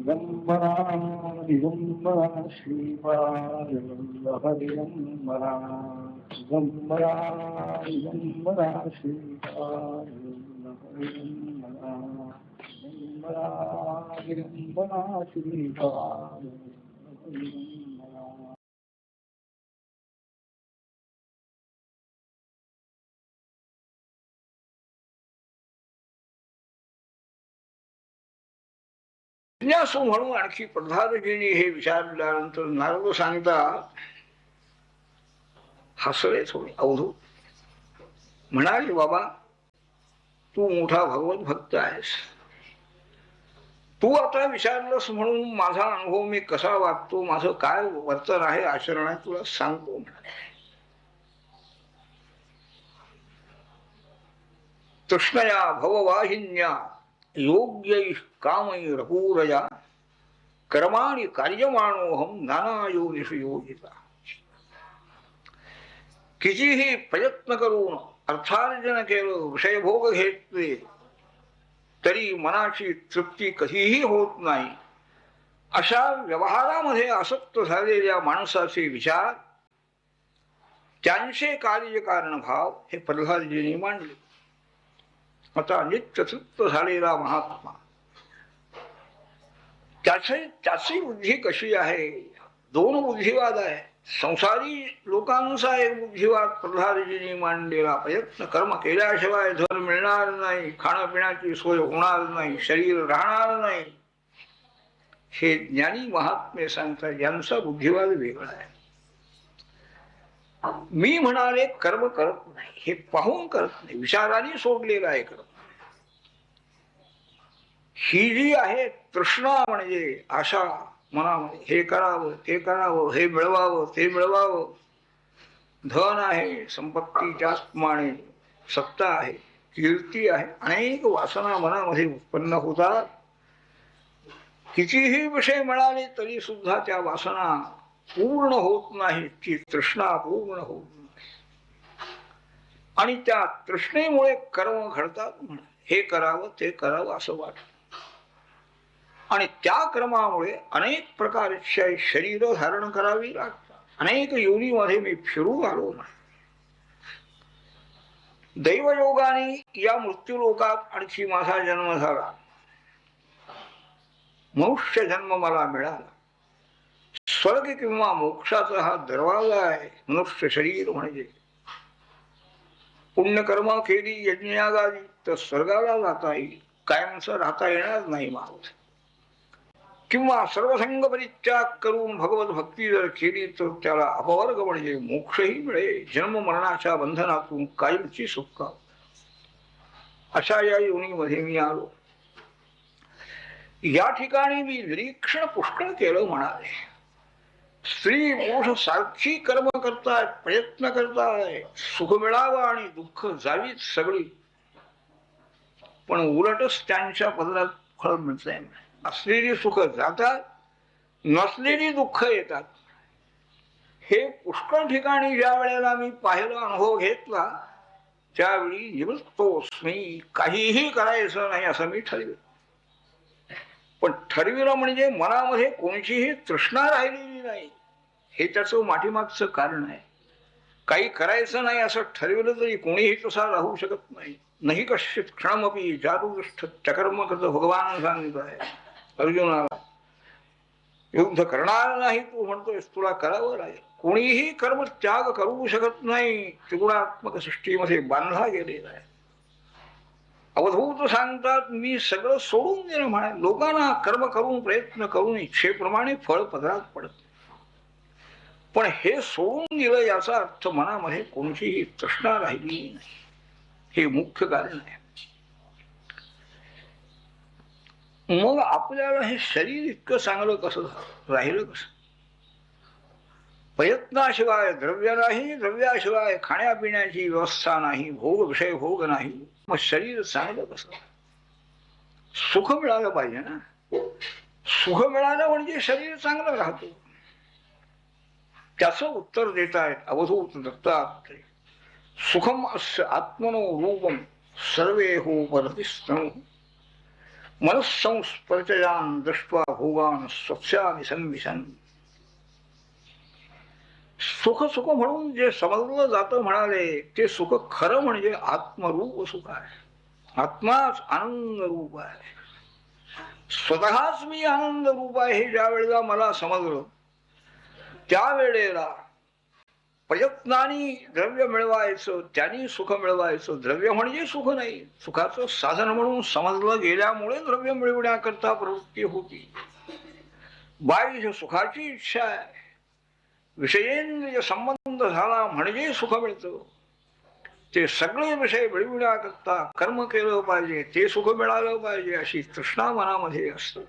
दिगंबरा दिगंबरा श्रीपाद दिगंबरा दिगंबरा दिगंबरा श्रीपाद दिगंबरा दिगंबरा दिगंबरा श्रीपाद दिगंबरा। जिज्ञासू म्हणून आणखी प्रल्हादजींनी हे विचारल्यानंतर नारद सांगता हसले थोडे अवधूत. म्हणाले, बाबा तू मोठा भगवत भक्त आहेस, तू आता विचारलंस म्हणून माझा अनुभव मी कसा वागतो, माझं काय वर्तन आहे, आचरण आहे, तुला सांगतो म्हणाले. तृष्णया भववाहिन्या योग्य कामई रघुरया कर्माणि कार्यमाणोहम नाना योनिषु योजिता. कितीही प्रयत्न करून अर्थार्जन केलं, विषयभोग घेतले तरी मनाची तृप्ती कधीही होत नाही. अशा व्यवहारामध्ये आसक्त झालेल्या माणसाचे विचार, त्यांचे कार्यकारण भाव हे प्रल्हादजींनी मांडले. आता नित्य तृप्त झालेला महात्मा, त्याची बुद्धी कशी आहे? दोन बुद्धिवाद आहे. संसारी लोकांचा एक बुद्धिवाद प्रल्हादजींनी मांडलेला, प्रयत्न कर्म केल्याशिवाय धन मिळणार नाही, खाण्यापिण्याची सोय होणार नाही, शरीर राहणार नाही, हे ज्ञानी महात्मे सांगतात. यांचा बुद्धिवाद वेगळा आहे. मी म्हणाले कर्म करत नाही, हे पाहून करत नाही, विचाराने सोडलेला आहे कर्म. ही जी आहे तृष्णा म्हणजे आशा मनामध्ये, हे करावं ते करावं, हे मिळवावं ते मिळवावं, धन आहे, संपत्ती त्याचप्रमाणे सत्ता आहे, कीर्ती आहे, अनेक वासना मनामध्ये उत्पन्न होतात. कितीही विषय मिळाले तरी सुद्धा त्या वासना पूर्ण होत नाही, ती तृष्णा पूर्ण होत नाही. आणि त्या तृष्णेमुळे कर्म घडतात. हे करावं ते करावं असं वाटतं. आणि त्या क्रमामुळे अनेक प्रकारचे शरीर धारण करावी लागतात. अनेक योनीमध्ये मी फिरून आलो नाही. दैवयोगाने या मृत्यूलोकात आणखी माझा जन्म झाला, मनुष्य जन्म मला मिळाला. स्वर्ग किंवा मोक्षाचा हा दरवाजा आहे मनुष्य शरीर म्हणजे. पुण्यकर्म केली यज्ञयागादी तर स्वर्गाला जाता येईल, कायमचं राहता येणार नाही माणूस. किंवा सर्वसंग परित्याग करून भगवत भक्ती जर केली तर त्याला अपवर्ग म्हणजे मोक्षही मिळेल. जन्म मरणाच्या बंधनातून कायमची सुटका. अशा या योनीमध्ये मी आलो. या ठिकाणी मी निरीक्षण पुष्कळ केलं म्हणाले. स्त्री पुरुष सारखी कर्म करतायत, प्रयत्न करताय, सुख मिळावं आणि दुःख जावीच सगळी, पण उलटच त्यांच्या पदरात फळ मिळतंय. असलेली सुख जातात, नसलेली दुःख येतात. हे पुष्कळ ठिकाणी ज्या वेळेला मी पाहिलं, अनुभव घेतला, त्यावेळी निवृत्तोस्मी, काहीही करायचं नाही असं मी ठरविलं. पण ठरविलं म्हणजे मनामध्ये कोणतीही तृष्णा राहिलेली नाही. हे त्याचं माठीमागचं कारण आहे. काही करायचं नाही असं ठरविलं तरी कोणीही तसा राहू शकत नाही. नाही कश्चित क्षणमपि जातुतिष्ठ चकर्म करत भगवान सांगितलं आहे अर्जुनाला. युद्ध करणार नाही तू म्हणतोय, तुला करावं लागेल. कोणीही कर्म त्याग करू शकत नाही. त्रिगुणात्मक सृष्टीमध्ये बांधला गेलेला आहे. अवधूत सांगतात, मी सगळं सोडून दिलं म्हणा. लोकांना कर्म करून प्रयत्न करून इच्छेप्रमाणे फळ पदरात पडत, पण हे सोडून दिलं याचा अर्थ मनामध्ये कोणतीही तृष्णा राहिली नाही. हे मुख्य कारण आहे. मग आपल्याला हे शरीर इतकं चांगलं कसं राहिलं? कसं? प्रयत्नाशिवाय द्रव्य नाही, द्रव्याशिवाय खाण्यापिण्याची व्यवस्था नाही, भोग विषय भोग नाही, मग शरीर चांगलं कसं? सुख मिळालं पाहिजे ना. सुख मिळालं म्हणजे शरीर चांगलं राहतं. त्याचं उत्तर देत आहेत अवधूत दत्तात्रेय. सुखम अस्य आत्मनो रूपम सर्वे हो परतिस्तनु. मनस्संस्पर्शयान दृष्ट्वा भोगान स्वस्यामि संविशन. सुख सुख म्हणून जे समजलं जातं म्हणाले ते सुख खरं म्हणजे आत्मरूप सुख आहे. आत्माच आनंद रूप आहे. स्वतःच मी आनंद रूप आहे हे ज्या वेळेला मला समजलं त्यावेळेला प्रयत्नाने द्रव्य मिळवायचं, त्यांनी सुख मिळवायचं. द्रव्य म्हणजे सुख नाही, सुखाचं साधन म्हणून समजलं गेल्यामुळे द्रव्य मिळवण्याकरता प्रवृत्ती होती. बाह्य सुखाची इच्छा आहे. विषयेंद्रिय संबंध झाला म्हणजे सुख मिळतं. ते सगळे विषय मिळविण्याकरता कर्म केलं पाहिजे, ते सुख मिळालं पाहिजे अशी तृष्णा मनामध्ये असते.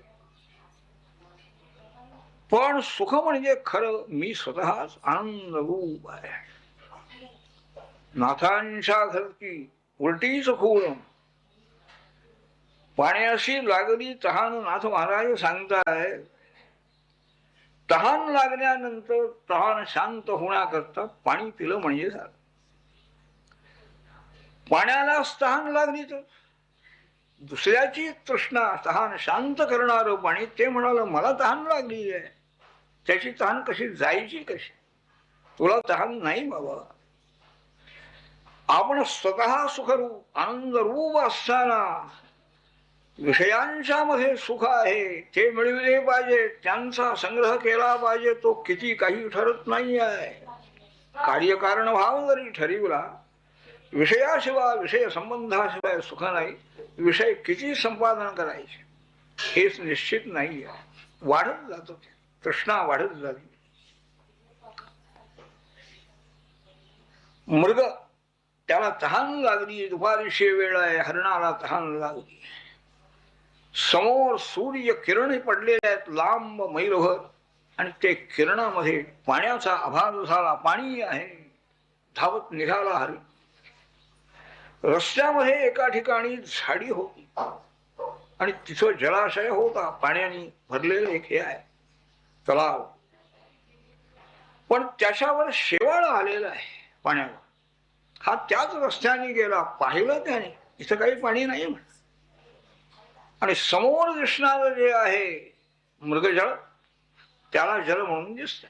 पण सुख म्हणजे खरं मी स्वतःच आनंद रूप आहे. नाथांच्या घरची उलटीच खूण पाण्याशी लागली तहान. नाथ महाराज सांगताय तहान लागल्यानंतर तहान शांत होण्याकरता पाणी पिलं म्हणजे झालं. पाण्यालाच तहान लागली तर दुसऱ्याची तृष्णा तहान शांत करणारं पाणी ते म्हणालं मला तहान लागली आहे, त्याची तहान कशी जायची कशी? तुला तहान नाही बाबा. आपण स्वतः सुखरूप आनंद रूप असताना विषयांच्या मध्ये सुख आहे ते मिळविले पाहिजे, त्यांचा संग्रह केला पाहिजे. तो किती काही ठरत नाही आहे. कार्यकारण भाव जरी ठरविला, विषयाशिवाय विषय संबंधाशिवाय सुख नाही. विषय किती संपादन करायचे हेच निश्चित नाही आहे. वाढत जातो, तृष्णा वाढत जाते. मृग त्याला तहान लागली, दुपारीशी वेळ आहे, हरणाला तहान लागली. समोर सूर्य किरण पडलेले आहेत लांब मैलभर आणि ते किरणामध्ये पाण्याचा अभाव झाला. पाणी आहे, धावत निघाला हरी. रस्त्यामध्ये एका ठिकाणी झाडी होती आणि तिथं जलाशय होता, पाण्याने भरलेलं एक हे आहे तलाव. पण त्याच्यावर शेवाळ आलेला आहे पाण्यावर. हा त्याच रस्त्याने गेला, पाहिलं त्याने इथं काही पाणी नाही म्हणून. आणि समोर दिसणारं जे आहे मृगजळ त्याला जल म्हणून दिसत.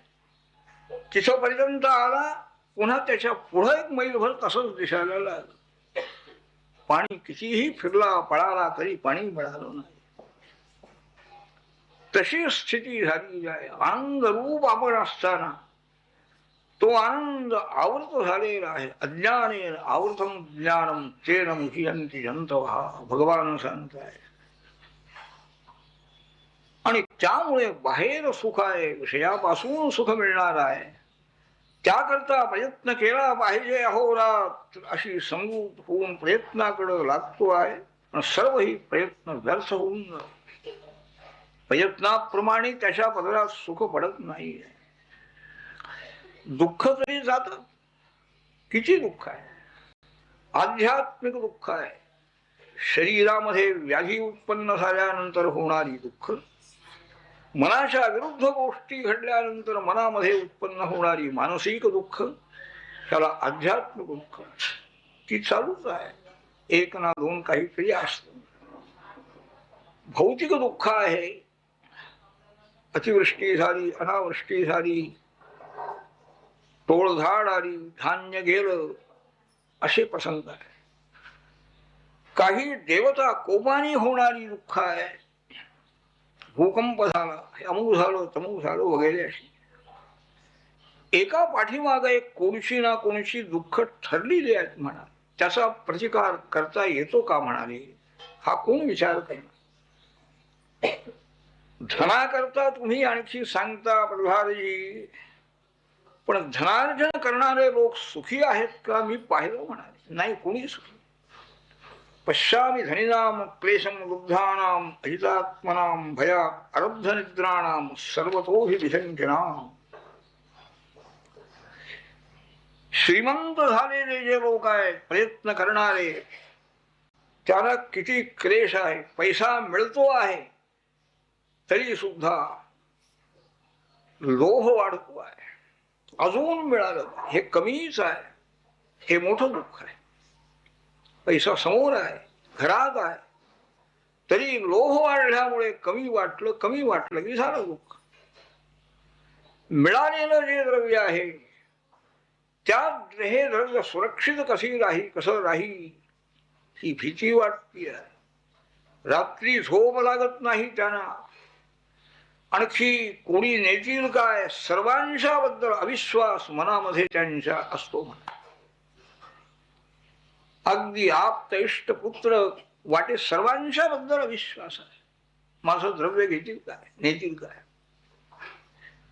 तिथपर्यंत आला, पुन्हा त्याच्या पुढे एक मैलभर तसंच दिसायला लागलं. पाणी कितीही फिरला पळाला तरी पाणी मिळालं नाही. तशी स्थिती झाली आहे. आनंद रूप आपण असताना तो आनंद आवृत झालेला आहे. अज्ञानेन आवृतम ज्ञानम तेन मुह्यन्ति जंतवः भगवान सांगताय. आणि त्यामुळे बाहेर सुख आहे, विषयापासून सुख मिळणार आहे, त्याकरता प्रयत्न केला पाहिजे. अहोरात्र अशी समूत होऊन प्रयत्नाकडे लागतो आहे. सर्व ही प्रयत्न व्यर्थ होऊन प्रयत्नाप्रमाणे त्याच्या पदरात सुख पडत नाही. दुःख तरी जात. किती दुःख आहे, आध्यात्मिक दुःख आहे. शरीरामध्ये व्याधी उत्पन्न झाल्यानंतर होणारी दुःख, मनाच्या विरुद्ध गोष्टी घडल्यानंतर मनामध्ये उत्पन्न होणारी मानसिक दुःख, त्याला आध्यात्मिक दुःख. ती चालूच आहे, एक ना दोन काहीतरी असत. भौतिक दुःख आहे, अतिवृष्टी झाली, अनावृष्टी झाली, टोळधाड आली, धान्य गेलं, असे प्रसंग आहे. काही देवता कोपाने होणारी दुःख आहे. भूकंप झाला, अमुक झालं तमुक झालं वगैरे. अशी एका पाठीमागे एक कोणची ना कोणची दुःख ठरलेली आहेत म्हणा. त्याचा प्रतिकार करता येतो का म्हणाले, हा कोण विचार करणार. धनाकरता तुम्ही आणखी सांगता प्रल्हादजी, पण धनार्जन करणारे लोक सुखी आहेत का मी पाहिलं म्हणाले. नाही, कोणी सुखी. पश्यामि धनिनाम क्लेशम लुब्धानाम अहितात्मनाम भयात अरब्ध निद्राणाम सर्वतो हि विशंकिनाम. श्रीमंत झालेले जे लोक आहेत, प्रयत्न करणारे, त्याला किती क्लेश आहे. पैसा मिळतो आहे तरी सुद्धा लोभ वाढतो आहे. अजून मिळालं हे कमीच आहे, हे मोठं दुःख आहे. पैसा समोर आहे, घरात आहे, तरी लोभ वाढल्यामुळे कमी वाटलं की झालं दुःख. मिळालेलं जे द्रव्य आहे त्यात हे द्रव्य सुरक्षित कसं राही ही भीती वाटते. रात्री झोप लागत नाही त्यांना. आणखी कोणी नेतील काय, सर्वांच्याबद्दल अविश्वास मनामध्ये त्यांच्या असतो. अगदी आप्त इष्ट पुत्र वाटे सर्वांच्या बद्दल अविश्वास आहे. माझं द्रव्य घेतील काय, नेतील काय.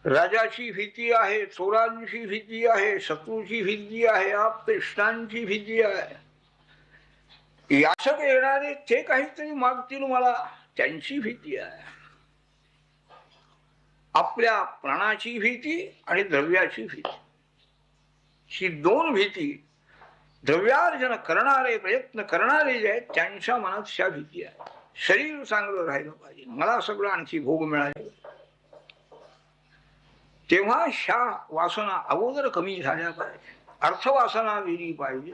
राजाची भीती आहे, चोरांची भीती आहे, शत्रूची भीती आहे, आप्त इष्टांची भीती आहे. याचक येणारे ते काहीतरी मागतील मला, त्यांची भीती आहे. आपल्या प्राणाची भीती आणि द्रव्याची भीती, ही दोन भीती द्रव्यार्जन करणारे प्रयत्न करणारे जे आहेत त्यांच्या मनात ह्या भीती आहे. शरीर चांगलं राहिलं पाहिजे, मला सगळं आणखी भोग मिळाले, तेव्हा ह्या वासना अगोदर कमी झाल्या पाहिजे, अर्थवासना दिली पाहिजे.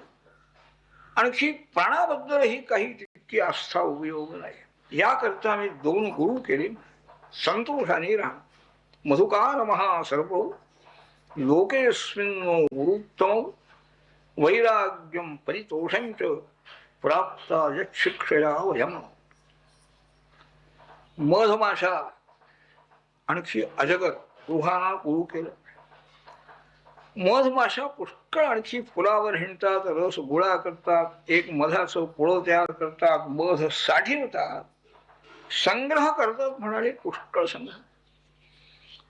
आणखी प्राणाबद्दलही काही तितकी आस्था उपयोग नाही. याकरता मी 2 गुरु केले. संतोषाने राहा. मधुकार महासर्प लोकेस्मिन् गुरुत्तम वैराग्यम परितोषंच प्राप्ता यच्छिक्षया वयम. मधमाशा आणखी अजगर दोघांना गुरु केलं. मधमाशा पुष्कळ आणखी फुलावर हिंडतात, रस गोळा करतात, एक मधाचं पोळं तयार करतात, मध साठवतात, संग्रह करतात. म्हणाले पुष्कळ संग्रह.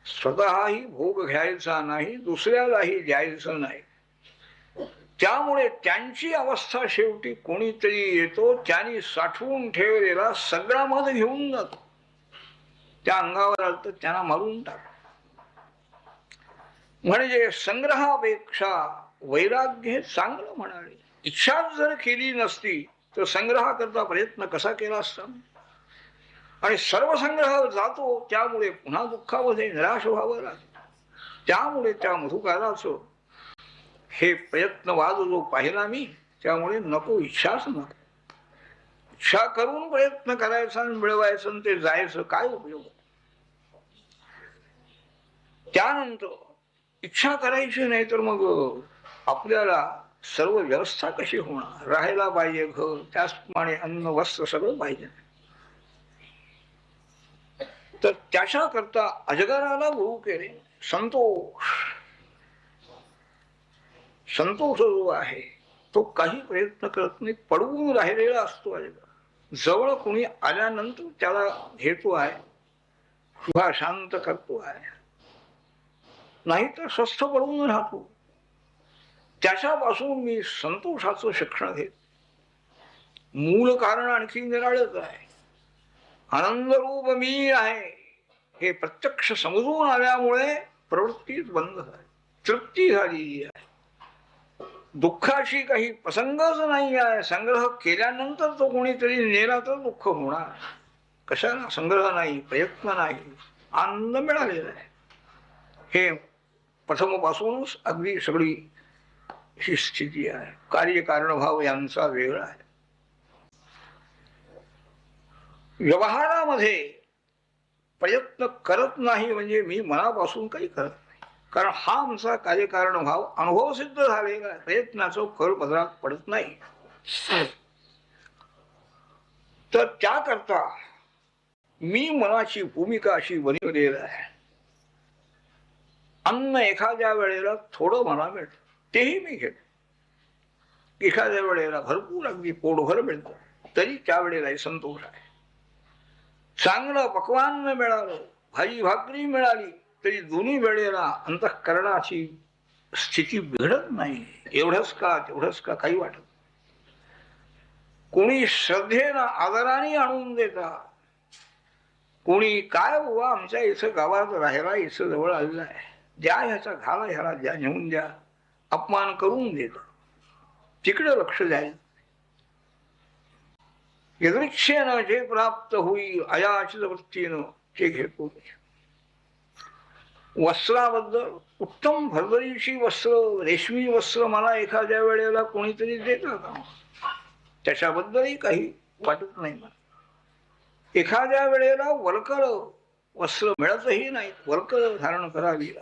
स्वतःही भोग घ्यायचा नाही, दुसऱ्यालाही द्यायचं नाही. त्यामुळे त्यांची अवस्था शेवटी कोणीतरी येतो, त्यांनी साठवून ठेवलेला सगळा मध घेऊन जातो. त्या अंगावर आलं तर त्यांना मारून टाक. म्हणजे संग्रहापेक्षा वैराग्य हे चांगलं म्हणाले. इच्छा जर केली नसती तर संग्रहाकरता प्रयत्न कसा केला असता. आणि सर्व संग्रह जातो, त्यामुळे पुन्हा दुःखामध्ये निराश व्हावं लागेल. त्यामुळे त्या मधुकाराचं हे प्रयत्नवाद जो पाहिला मी, त्यामुळे नको, इच्छाच नको. इच्छा करून प्रयत्न करायचा आणि मिळवायचं आणि ते जायचं, काय उपयोग. त्यानंतर इच्छा करायची नाही तर मग आपल्याला सर्व व्यवस्था कशी होणार. राहायला पाहिजे घर, त्याचप्रमाणे अन्न वस्त्र सगळं पाहिजे. तर त्याच्याकरता अजगराला गुरु केले. संतोष जो आहे तो काही प्रयत्न करत नाही, पडवून राहिलेला असतो अजगर. जवळ कोणी आल्यानंतर त्याला घेतो आहे, शुभा शांत करतो आहे, नाही तर स्वस्थ पडून राहतो. त्याच्यापासून मी संतोषाचं शिक्षण घेत. मूल कारण आणखी निराळच आहे. आनंदरूप मी आहे हे प्रत्यक्ष समजून आल्यामुळे प्रवृत्तीच बंद झाली, तृप्ती झालेली आहे. दुःखाची काही प्रसंगच नाही आहे. संग्रह केल्यानंतर तो कोणीतरी नेला तर दुःख होणार. कशाला संग्रह नाही, प्रयत्न नाही, आनंद मिळालेला आहे. हे प्रथमपासूनच अगदी सगळी ही स्थिती आहे. कार्यकारणभाव यांचा वेगळा आहे. व्यवहारामध्ये प्रयत्न करत नाही म्हणजे मी मनापासून काही करत नाही, कारण हा आमचा कार्यकारण भाव अनुभव सिद्ध झालेला आहे. प्रयत्नाचं फळ पदरात पडत नाही. तर त्याकरता मी मनाची भूमिका अशी बनवलेली आहे. अन्न एखाद्या वेळेला थोडं मला मिळतं, तेही मी घेतो. एखाद्या वेळेला भरपूर अगदी पोटभर मिळतं, तरी त्यावेळेलाही संतोष आहे. चांगलं पक्वान्न मिळालं, भाजी भाकरी मिळाली, तरी दोन्ही वेळेला अंतःकरणाची स्थिती बिघडत नाही. एवढंच का तेवढंच का काही वाटत. कोणी श्रद्धेनं आदराने आणून देतात, कोणी काय बुवा आमच्या इथं गावात राहायला इथं जवळ आलेला आहे, द्या ह्याचा घाला, ह्याला द्या, नेऊन द्या, अपमान करून देत. तिकडे लक्ष द्यायचं. यदृच्छेनं जे प्राप्त होईल अयाचित वृत्तीनं ते घेतो. वस्त्राबद्दल उत्तम भरभरीची वस्त्र, रेशमी वस्त्र मला एखाद्या वेळेला कोणीतरी देतात, त्याच्याबद्दलही काही वाटत नाही. एखाद्या वेळेला वल्कर वस्त्र मिळतही नाही, वल्कर धारण करावी.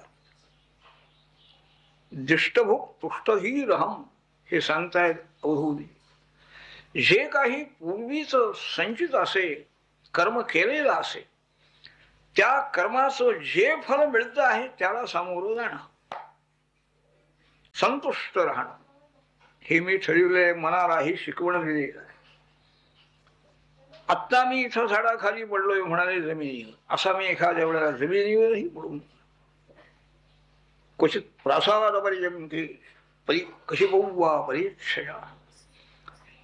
दिष्टभूक तुष्टही रहम हे सांगतायत अवधूती. जे काही पूर्वीच संचित असे, कर्म केलेलं असे, त्या कर्माचं जे फल मिळतं आहे त्याला सामोरं जाणं, संतुष्ट राहणं, हे मी ठरवलंय. मनाला ही शिकवण दिली आहे. आत्ता मी इथं झाडाखाली पडलोय म्हणाले जमिनीवर, असा मी एखाद्या वेळेला जमिनीवरही पडून क्वचित प्रासाद पर्यंती परी कशी बहुवा परीक्षया.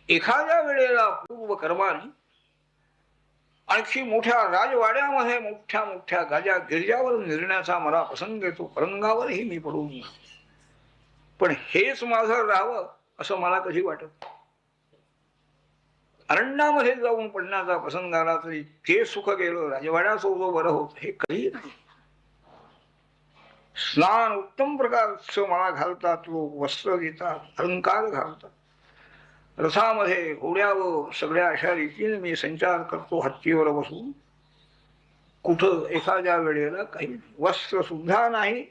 एखाद्या वेळेला पूर्व कर्माने आणखी मोठ्या राजवाड्यामध्ये मोठ्या मोठ्या गाजा गिरजावर निर्ण्याचा मला प्रसंग येतो, परंगावरही मी पडून, पण हेच माझं राहावं असं मला कधी वाटत. अरण्यामध्ये जाऊन पडण्याचा प्रसंग आला तरी ते सुख गेलं, राजवाड्याचं जो बरं होत हे कधी नाही. स्नान उत्तम प्रकारचं मला घालतात लोक, वस्त्र देतात, अलंकार घालतात, रथामध्ये घोड्यावर सगळ्या अशा रीतीने मी संचार करतो हत्तीवर बसून. कुठं एखाद्या वेळेला काही वस्त्र सुद्धा नाही,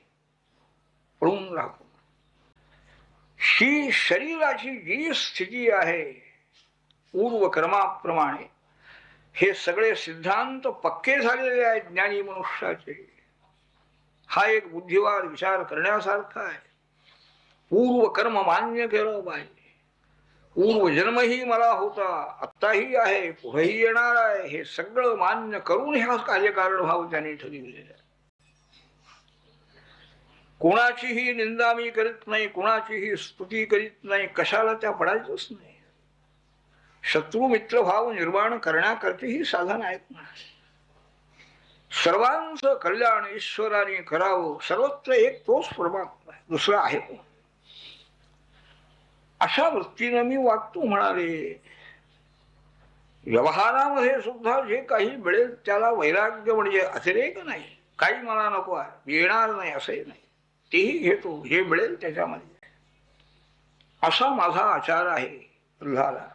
पडून राहतो. ही शरीराची जी स्थिती आहे पूर्व कर्माप्रमाणे, हे सगळे सिद्धांत पक्के झालेले आहेत ज्ञानी मनुष्याचे. हा एक बुद्धिवाद विचार करण्यासारखा आहे. पूर्व कर्म मान्य केलं पाहिजे. पूर्व जन्मही मला होता, आत्ताही आहे, पुढेही येणार आहे, हे सगळं मान्य करून ह्या कार्यकारण भाव त्यांनी ठरविलेला आहे. कोणाचीही निंदा मी करीत नाही, कोणाचीही स्तुती करीत नाही, कशाला त्या पडायचंच नाही. शत्रू मित्र भाव निर्माण करण्याकरतेही साधन आहेत ना. सर्वांचं कल्याण ईश्वराने करावं, सर्वत्र एक तोच परमात्मा आहे, दुसरा आहे. अशा वृत्तीनं मी वागतो म्हणाले. व्यवहारामध्ये सुद्धा जे काही मिळेल त्याला वैराग्य म्हणजे अतिरेक नाही. काही मला नको आहे, येणार नाही असंही नाही, तेही घेतो जे मिळेल त्याच्यामध्ये. असा माझा आचार आहे प्रल्हादा.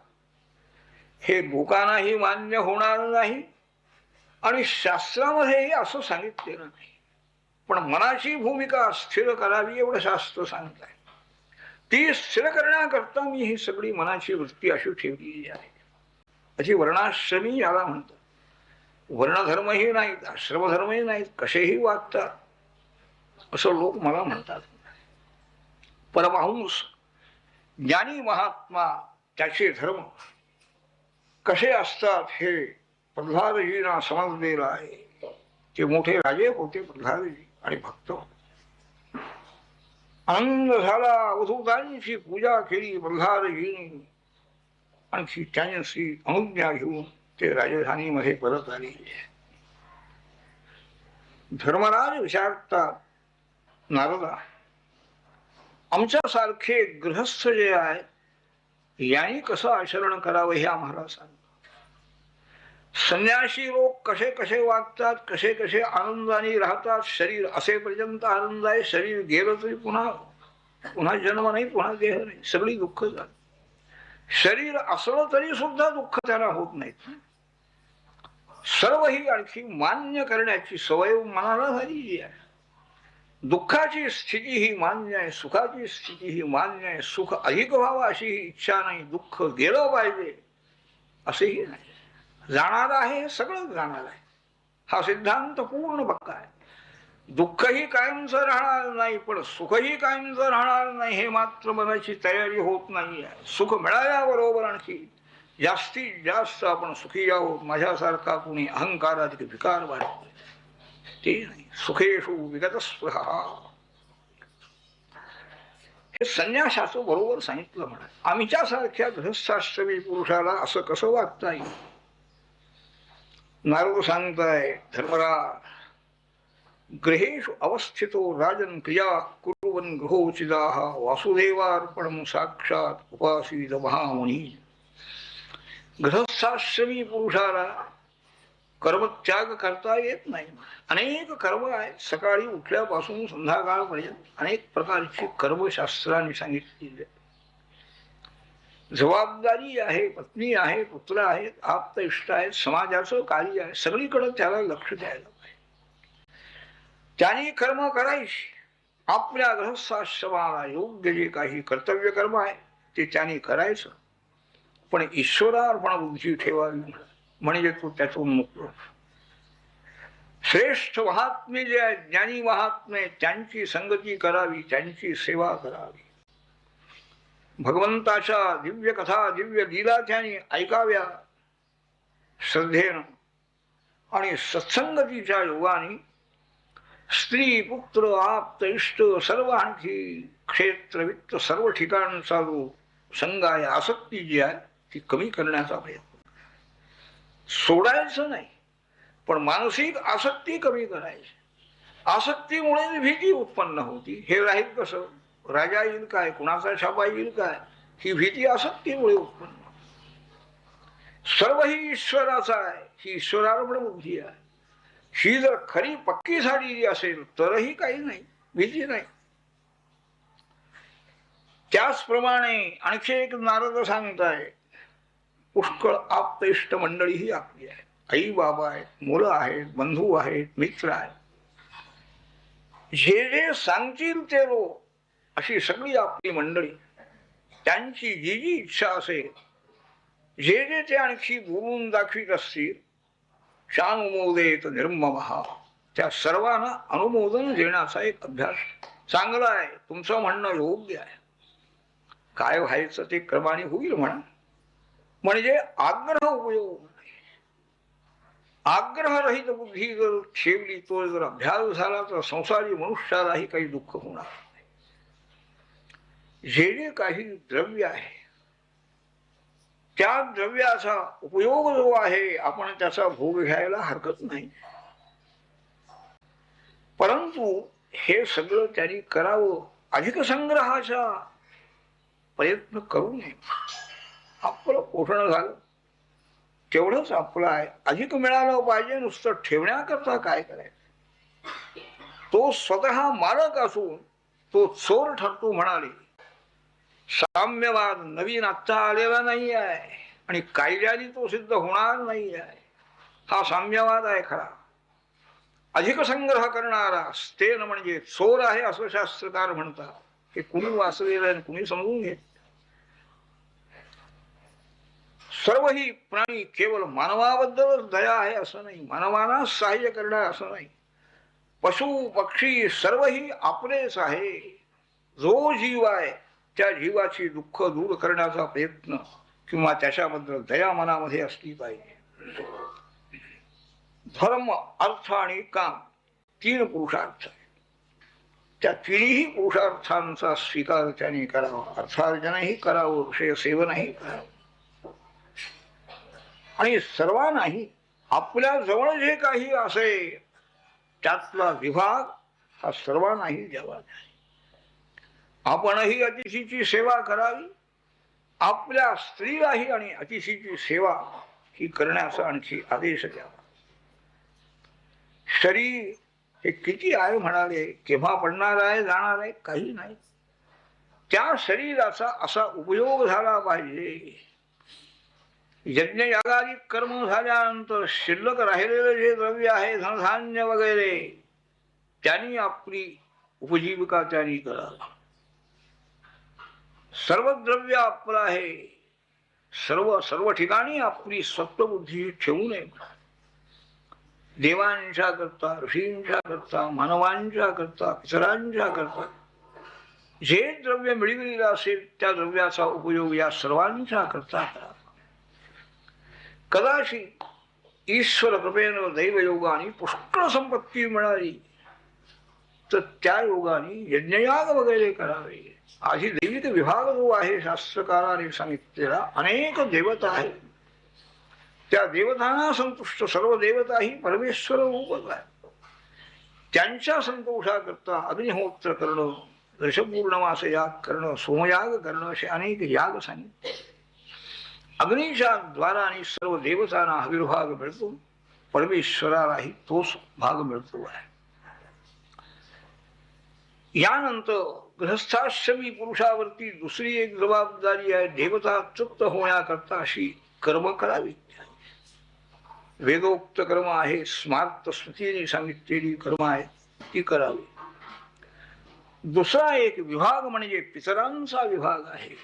हे लोकांनाही मान्य होणार नाही आणि शास्त्रामध्येही असं सांगितलेलं नाही. पण मनाची भूमिका स्थिर करावी एवढं शास्त्र सांगत आहे. ती स्थिर करण्याकरता मी ही सगळी मनाची वृत्ती अशी ठेवलेली आहे. अशी वर्णाश्रमी याला म्हणतात. वर्णधर्मही नाहीत, आश्रमधर्मही नाहीत, कसेही वागतात असं लोक मला म्हणतात. परमहंस ज्ञानी महात्मा त्याचे धर्म कसे असतात हे प्रल्हादजींना समजलेलं आहे. ते मोठे राजे होते प्रल्हादजी आणि भक्त. आनंद झाला. अवधूतांची पूजा केली प्रल्हादजींनी. आणखी त्यांची अनुज्ञा घेऊन ते राजधानीमध्ये परत आले. धर्मराज विचारतात नारदा, आमच्यासारखे गृहस्थ जे आहे यांनी कसं आचरण करावं हे आम्हाला सांग. संन्यासी लोक कसे कसे वागतात, कसे कसे आनंदाने राहतात. शरीर असेपर्यंत आनंद आहे, शरीर गेलं तरी पुन्हा पुन्हा जन्म नाही, पुन्हा देह नाही, सगळी दुःख झाली. शरीर असलं तरी सुद्धा दुःख त्यांना होत नाहीत. सर्व ही आणखी मान्य करण्याची सवय मनाला झालेली आहे. दुःखाची स्थिती ही मान्य आहे, सुखाची स्थिती ही मान्य आहे. सुख अधिक व्हावं अशी ही इच्छा नाही, दुःख गेलं पाहिजे असेही नाही. जाणार आहे, सगळं जाणार आहे, हा सिद्धांत पूर्ण पक्का आहे. दुःखही कायमचं राहणार नाही, पण सुखही कायमचं राहणार नाही हे मात्र मनाची तयारी होत नाही. सुख मिळाल्याबरोबर आणखी जास्तीत जास्त आपण सुखी आहोत. माझ्यासारखा कोणी अहंकारात विकार वाढतो ते नाही. सुखेषु विगतस्पृहा हे संन्यासाचं बरोबर सांगितलं म्हणा. आमच्यासारख्या गृहस्थाश्रमी पुरुषाला असं कसं वागता येईल. नारद सांगताय, धर्मराज गृहेषु अवस्थितो राजन क्रिया कुर्वन् गृहोचिदाः वासुदेवार्पणं साक्षात उपासीत महामुनी. गृहस्थाश्रमी पुरुषाला कर्मत्याग करता येत नाही. अनेक कर्म आहेत. सकाळी उठल्यापासून संध्याकाळपर्यंत अनेक प्रकारची कर्मशास्त्राने सांगितलेली आहेत. जबाबदारी आहे, पत्नी आहे, पुत्र आहेत, आप्त इष्ट आहेत, समाजाचं कार्य आहे, सगळीकडे त्याला लक्ष द्यायला पाहिजे. त्याने कर्म करायची. आपल्या गृहस्थाश्रमाला योग्य जे काही कर्तव्य कर्म आहे ते त्याने करायचं, पण ईश्वरार्पण बुद्धी ठेवावी, म्हणजे तो त्यातून मुक्त. श्रेष्ठ महात्मे जे आहेत, ज्ञानी महात्मे, त्यांची संगती करावी, त्यांची सेवा करावी. भगवंताच्या दिव्य कथा, दिव्य लीला त्यांनी ऐकाव्या श्रद्धेनं, आणि सत्संगतीच्या योगाने स्त्री, पुत्र, आप्त, इष्ट, सर्व आणखी क्षेत्र, वित्त, सर्व ठिकाणचा जो संग आहे, आसक्ती जी आहे ती कमी करण्याचा प्रयत्न. सोडायचं नाही, पण मानसिक आसक्ती कमी करायची. आसक्तीमुळे भीती उत्पन्न होती. हे राहील कसं, राजा येईल काय, कुणाचा छापा येईल काय, ही भीती आसक्तीमुळे उत्पन्न. सर्व ही ईश्वराचा आहे, ही ईश्वरार्पण बुद्धी आहे. ही जर खरी पक्की झालेली असेल तरही काही नाही, भीती नाही. त्याचप्रमाणे आणखी एक नारद सांगताय, पुष्कळ आप्त इष्ट मंडळी ही आपली आहे. आई बाबा आहेत, मुलं आहेत, बंधू आहेत, मित्र आहेत. जे जे सांगतील ते लोक, अशी सगळी आपली मंडळी, त्यांची जी जी इच्छा असेल, जे जे ते आणखी बोलून दाखवित असतील, शानुमोदेत निर्ममः, त्या सर्वांना अनुमोदन देण्याचा एक अभ्यास चांगला आहे. तुमचं म्हणणं योग्य आहे, काय व्हायचं ते क्रमाने होईल म्हणा, म्हणजे आग्रह उपयोग नाही. आग्रहरहित बुद्धी जर ठेवली, तो जर अभ्यास झाला तर संसारी मनुष्यालाही काही दुःख होणार नाही. जे जे काही द्रव्य आहे त्या द्रव्याचा उपयोग जो आहे, आपण त्याचा भोग घ्यायला हरकत नाही, परंतु हे सगळं त्यांनी करावं. अधिक संग्रहाचा प्रयत्न करू नये. आपलं पोषण झालं तेवढंच आपलं आहे, अधिक मिळालं पाहिजे. नुसतं ठेवण्याकरता काय करायचं. तो स्वतः मालक असून तो चोर ठरतो म्हणाले. साम्यवाद नवीन आत्ता आलेला नाही आहे आणि कायद्याने तो सिद्ध होणार नाही आहे. हा साम्यवाद आहे खरा. अधिक संग्रह करणारा स्तेन म्हणजे चोर आहे असं शास्त्रकार म्हणतात. हे कुणी वाचलेलं आहे, कुणी समजून घेत. सर्व ही प्राणी केवळ मानवाबद्दलच दया आहे असं नाही, मानवाला सहाय्य करणार असं नाही. पशु पक्षी सर्वही आपलेच आहे. जो जीव आहे त्या जीवाची दुःख दूर करण्याचा प्रयत्न किंवा त्याच्याबद्दल दया मनामध्ये असली पाहिजे. धर्म, अर्थ आणि काम, तीन पुरुषार्थ आहे. त्या तिन्ही पुरुषार्थांचा स्वीकार त्याने करावा. अर्थार्जनही करावं, विषय सेवनही करावं, आणि सर्वांनाही आपल्या जवळ जे काही असेल त्यातला विभाग हा सर्वांनाही द्यावा. आपणही अतिथीची सेवा करावी. आपल्या स्त्रीलाही आणि अतिथीची सेवा ही करण्याचा आणखी आदेश द्यावा. शरीर हे किती आहे म्हणाले, केव्हा पडणार आहे, जाणार आहे, काही नाही. त्या शरीराचा असा उपयोग झाला पाहिजे. यज्ञ यागादी कर्म झाल्यानंतर शिल्लक राहिलेलं जे द्रव्य आहे, धनधान्य वगैरे, त्यांनी आपली उपजीविका त्यांनी करावी. सर्व द्रव्य आपलं आहे. सर्व ठिकाणी आपली सत्वबुद्धी ठेवू नये. देवांच्या करता, ऋषींच्या करता, मानवांच्या करता, पितरांच्या करता जे द्रव्य मिळविलेलं असेल त्या द्रव्याचा उपयोग या सर्वांच्या करता करा. कदाचित ईश्वर कृपेनं दैवयोगाने पुष्कळ संपत्ती मिळाली तर त्या योगाने यज्ञयाग वगैरे करावे. आधी दैविक विभाग जो आहे शास्त्रकाराने सांगितलेला, अनेक देवता आहेत. त्या देवतांना संतुष्ट सर्व देवता ही परमेश्वर रूपच आहे. त्यांच्या संतोषाकरता अग्निहोत्र करणं, दशपूर्णमास याग करणं, सोमयाग करणं, असे अनेक याग सांगितले. अग्नीच्या द्वाराने सर्व देवतांना आविर्भाग मिळतो, परमेश्वरालाही तोच भाग मिळतो आहे. यानंतर गृहस्थाश्रमी पुरुषावरती दुसरी एक जबाबदारी आहे, देवता तृप्त होण्याकरता अशी कर्म करावी. वेदोक्त कर्म आहे, स्मार्त स्मृतीने सांगितलेली कर्म आहे, ती करावी. दुसरा एक विभाग म्हणजे पितरांचा विभाग आहे.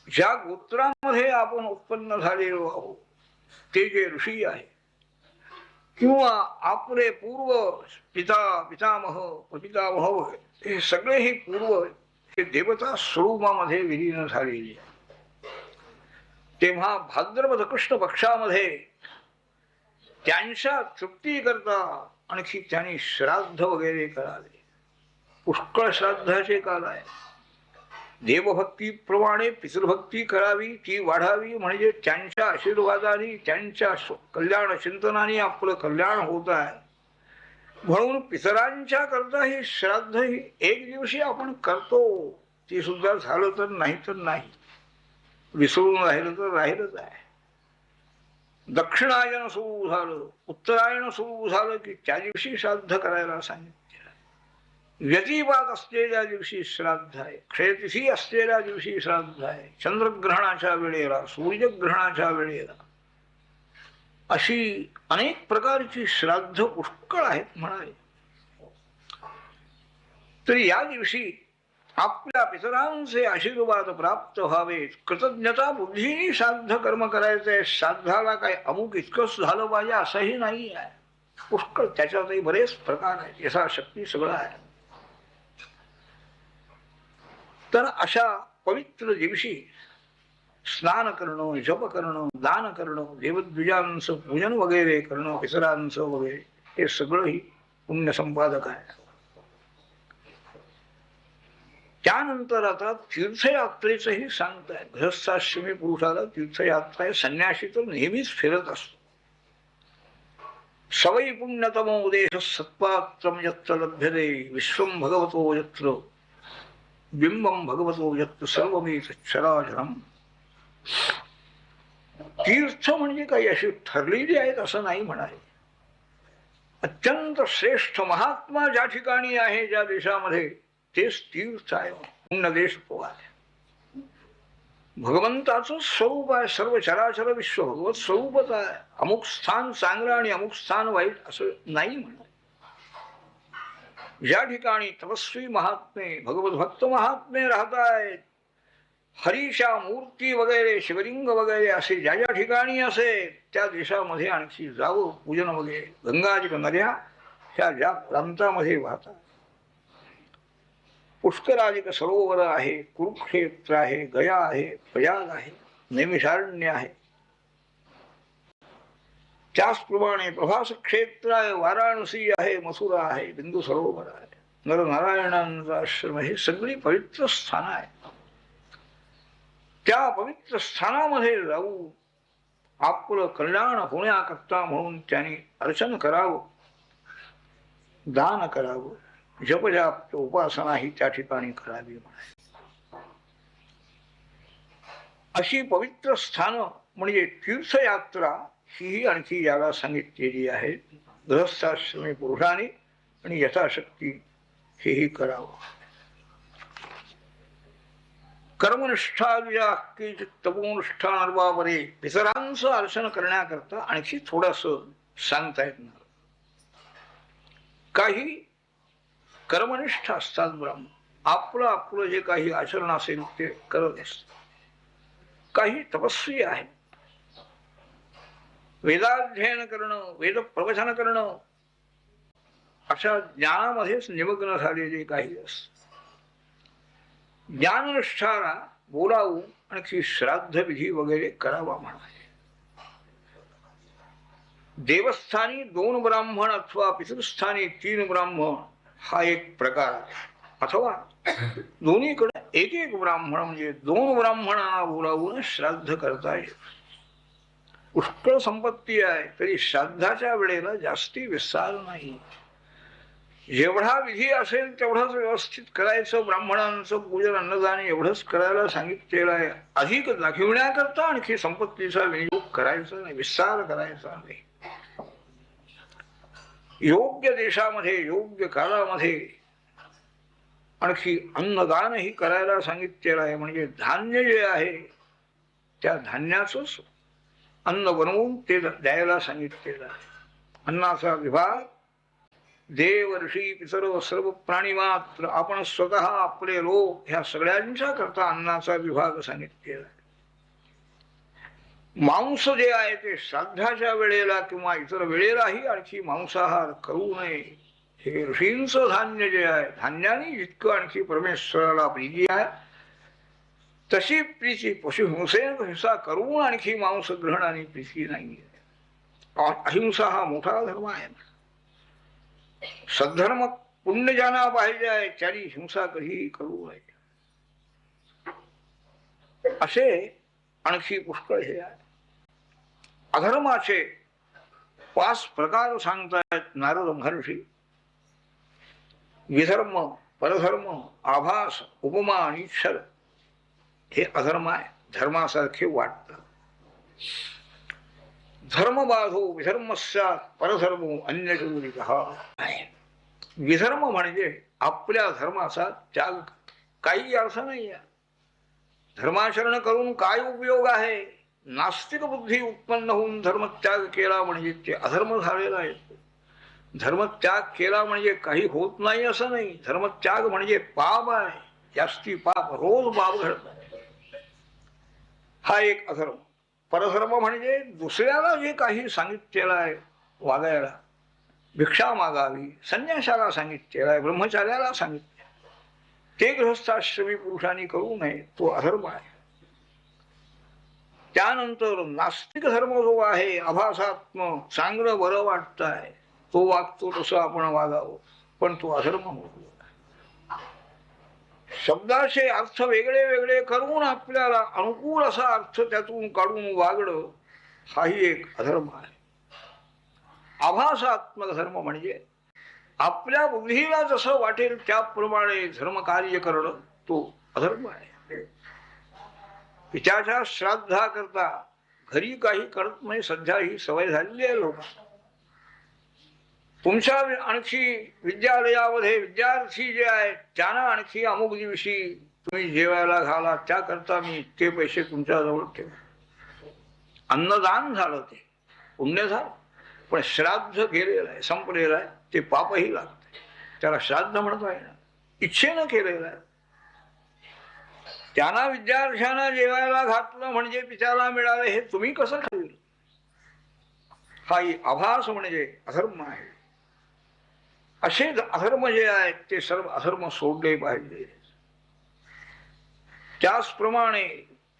ज्या गोत्रामध्ये आपण उत्पन्न झालेलो आहोत ते जे ऋषी आहे किंवा आपले पूर्व पिता पितामह प्रपितामह हे सगळे हे पूर्व हे देवता स्वरूपामध्ये विलीन झालेले आहे. तेव्हा भाद्रपद कृष्ण पक्षामध्ये त्यांच्या तृप्ती करता आणखी त्यांनी श्राद्ध वगैरे करावे. पुष्कळ श्राद्धाचे काल आहे. देवभक्तीप्रमाणे पितृभक्ती करावी, ती वाढावी, म्हणजे त्यांच्या आशीर्वादाने त्यांच्या कल्याण चिंतनाने आपलं कल्याण होत आहे. म्हणून पितरांच्या करता ही श्राद्ध ही एक दिवशी आपण करतो, ती सुद्धा झालं तर नाही तर नाही, विसरून राहिलं तर राहिलंच आहे. दक्षिणायन सुरू झालं, उत्तरायण सुरू झालं की त्या दिवशी श्राद्ध करायला सांगितलं. व्यतिपात असलेल्या दिवशी श्राद्ध आहे, क्षयतिथी असलेल्या दिवशी श्राद्ध आहे, चंद्रग्रहणाच्या वेळेला, सूर्यग्रहणाच्या वेळेला, अशी अनेक प्रकारची श्राद्ध पुष्कळ आहेत म्हणाले. तर या दिवशी आपल्या पितरांचे आशीर्वाद प्राप्त व्हावे, कृतज्ञता बुद्धीने श्राद्ध कर्म करायचंय. श्राद्धाला काय अमुक इतकंच झालं पाहिजे असंही नाही आहे, पुष्कळ त्याच्यातही बरेच प्रकार आहेत, यथाशक्ती सगळं आहे. तर अशा पवित्र दिवशी स्नान करणं, जप करणं, दान करणं, देवद्विजांचं पूजन वगैरे करणं, पितरांचं वगैरे, हे सगळं ही पुण्य संपादक आहे. त्यानंतर आता तीर्थयात्रेचंही सांगताय. गृहस्थाश्रमी पुरुषाला तीर्थयात्रा आहे, संन्यासी तर नेहमीच फिरत असतो. सवयी पुण्यतमो देश सत्पात्रम यत्र लभ्यते विश्वम भगवतो यत्र बिंबम भगवतो यत्र सर्वमेत चराचरम. तीर्थ म्हणजे काही अशी ठरलेली आहेत असं नाही म्हणाले. अत्यंत श्रेष्ठ महात्मा ज्या ठिकाणी आहे, ज्या देशामध्ये, तेच तीर्थ आहे, पुण्य देश तो आहे. भगवंताचं स्वरूप आहे, सर्व चराचर विश्व भगवत स्वरूपच आहे. अमुक स्थान चांगलं आणि अमुक स्थान वाईट असं नाही म्हणाले. ज्या ठिकाणी तपस्वी महात्मे, भगवत भक्त महात्मे राहत आहेत, हरीच्या मूर्ती वगैरे, शिवलिंग वगैरे असे ज्या ज्या ठिकाणी असेल त्या देशामध्ये आणखी जावं, पूजन वगैरे. गंगाजी नद्या ह्या ज्या प्रांतामध्ये वाहतात, पुष्कराजिक सरोवर आहे, कुरुक्षेत्र आहे, गया आहे, प्रयाग आहे, नैमिषारण्य आहे. त्याचप्रमाणे प्रभास क्षेत्र आहे, वाराणसी आहे, मथुरा आहे, बिंदू सरोवर आहे, नरनारायणांचा आश्रम, हे सगळी पवित्र स्थान आहे. त्या पवित्र स्थानामध्ये जाऊन आपलं कल्याण होण्याकरता म्हणून त्यांनी अर्चन करावं, दान करावं, जपजाप उपासना ही त्या ठिकाणी करावी म्हणाले. अशी पवित्र स्थान म्हणजे तीर्थयात्रा ही आणखी याला सांगितलेली आहे. गृहस्थाश्रमी पुरुषाने आणि यथाशक्ती हेही करावं. कर्मनिष्ठा तपोनिष्ठाबरे पितरांचं अर्चन करण्याकरता आणखी थोडस सांगता येणार. काही कर्मनिष्ठ असतात ब्राह्मण, आपलं आपलं जे काही आचरण असेल ते करत असतात. काही तपस्वी आहे, वेदाध्ययन करणं, वेद प्रवचन करणं अशा ज्ञानामध्येच निमग्न झालेले काही असतात. ज्ञाननिष्ठाला बोलावून आणखी श्राद्ध विधी वगैरे करावा म्हणाले. देवस्थानी 2 ब्राह्मण अथवा पितृस्थानी 3 ब्राह्मण हा एक प्रकार आहे, अथवा दोन्हीकडे एक एक ब्राह्मण म्हणजे 2 ब्राह्मणांना बोलावून श्राद्ध करता येईल. पुष्कळ संपत्ती आहे तरी श्राद्धाच्या वेळेला जास्ती विस्तार नाही. जेवढा विधी असेल तेवढाच व्यवस्थित करायचं. ब्राह्मणांचं पूजन, अन्नदान एवढंच करायला सांगितलेलं आहे. अधिक दाखविण्याकरता आणखी संपत्तीचा विनियोग करायचा नाही, विस्तार करायचा नाही. योग्य देशामध्ये, योग्य काळामध्ये आणखी अन्नदानही करायला सांगितलेलं आहे. म्हणजे धान्य जे आहे त्या धान्याचंच अन्न बनवून ते द्यायला सांगितलेलं आहे. अन्नाचा विभाग देव ऋषी पितर सर्व प्राणी मात्र आपण स्वतः आपले लोक ह्या सगळ्यांच्या करता अन्नाचा विभाग सांगितलेला आहे. मांस जे आहे ते श्राद्धाच्या वेळेला किंवा इतर वेळेलाही आणखी मांसाहार करू नये. हे ऋषींचं धान्य जे आहे, धान्याने जितकं आणखी परमेश्वराला प्रीती आहे तशी प्रीती पशुहिंसेने हिंसा करून आणखी मांस ग्रहण आणि प्रीती नाही. अहिंसा हा मोठा धर्म आहे. सद्धर्म पुण्य ज्यांना पाहिजे आहे त्याची हिंसा कधीही करू नये. असे आणखी पुष्कळ हे आहे. अधर्माचे 5 प्रकार सांगतायत नारद महर्षी. विधर्म, परधर्म, आभास, उपमा आणि छल हे अधर्म आहे. धर्मासारखे वाटतात. धर्म बाधो विधर्मस्यात् परधर्मो अन्यचोदितः. विधर्म म्हणजे आपल्या धर्माचा त्याग. काही अर्थ नाही आहे. धर्माचरण करून काय उपयोग आहे. नास्तिक बुद्धी उत्पन्न होऊन धर्मत्याग केला म्हणजे ते अधर्म झालेला आहे. धर्मत्याग केला म्हणजे काही होत नाही असं नाही. धर्मत्याग म्हणजे पाप आहे. जास्ती पाप, रोज पाप घडत आहे. हा एक अधर्म. परधर्म म्हणजे दुसऱ्याला जे काही सांगितलेलं आहे वागायला, भिक्षा मागावी, संन्यासाला सांगितलेलं आहे, ब्रह्मचार्याला सांगितले ते गृहस्थाश्रमी पुरुषांनी करू नये, तो अधर्म आहे. त्यानंतर नास्तिक धर्म जो आहे, आभासात्म, चांगलं बरं वाटत आहे, तो वागतो तसं आपण वागावं, पण तो अधर्म होतो. शब्दाचे अर्थ वेगळे वेगळे करून आपल्याला अनुकूल असा अर्थ त्यातून काढून वागणं हाही एक अधर्म आहे. आभासात्मक धर्म म्हणजे आपल्या बुद्धीला जसं वाटेल त्याप्रमाणे धर्म कार्य करणं, तो अधर्म आहे. पित्याच्या श्राद्धा करता घरी काही करत नाही. सध्या ही सवय झालेली आहे लोकांना. तुमच्या आणखी विद्यालयामध्ये विद्यार्थी जे आहेत त्यांना आणखी अमुक दिवशी तुम्ही जेवायला घाला, त्याकरता मी इतके पैसे तुमच्याजवळ ठेव. अन्नदान झालं, ते पुण्य झालं. पण श्राद्ध केलेलं आहे, संपलेलं आहे, ते पापही लागते. त्याला श्राद्ध म्हणता येणार. इच्छेनं केलेलं आहे. त्यांना विद्यार्थ्यांना जेवायला घातलं म्हणजे पित्याला मिळालं, हे तुम्ही कसं खाल्लं. हाही आभास म्हणजे अधर्म आहे. असे अधर्म जे आहेत ते सर्व अधर्म सोडले पाहिजे. त्याचप्रमाणे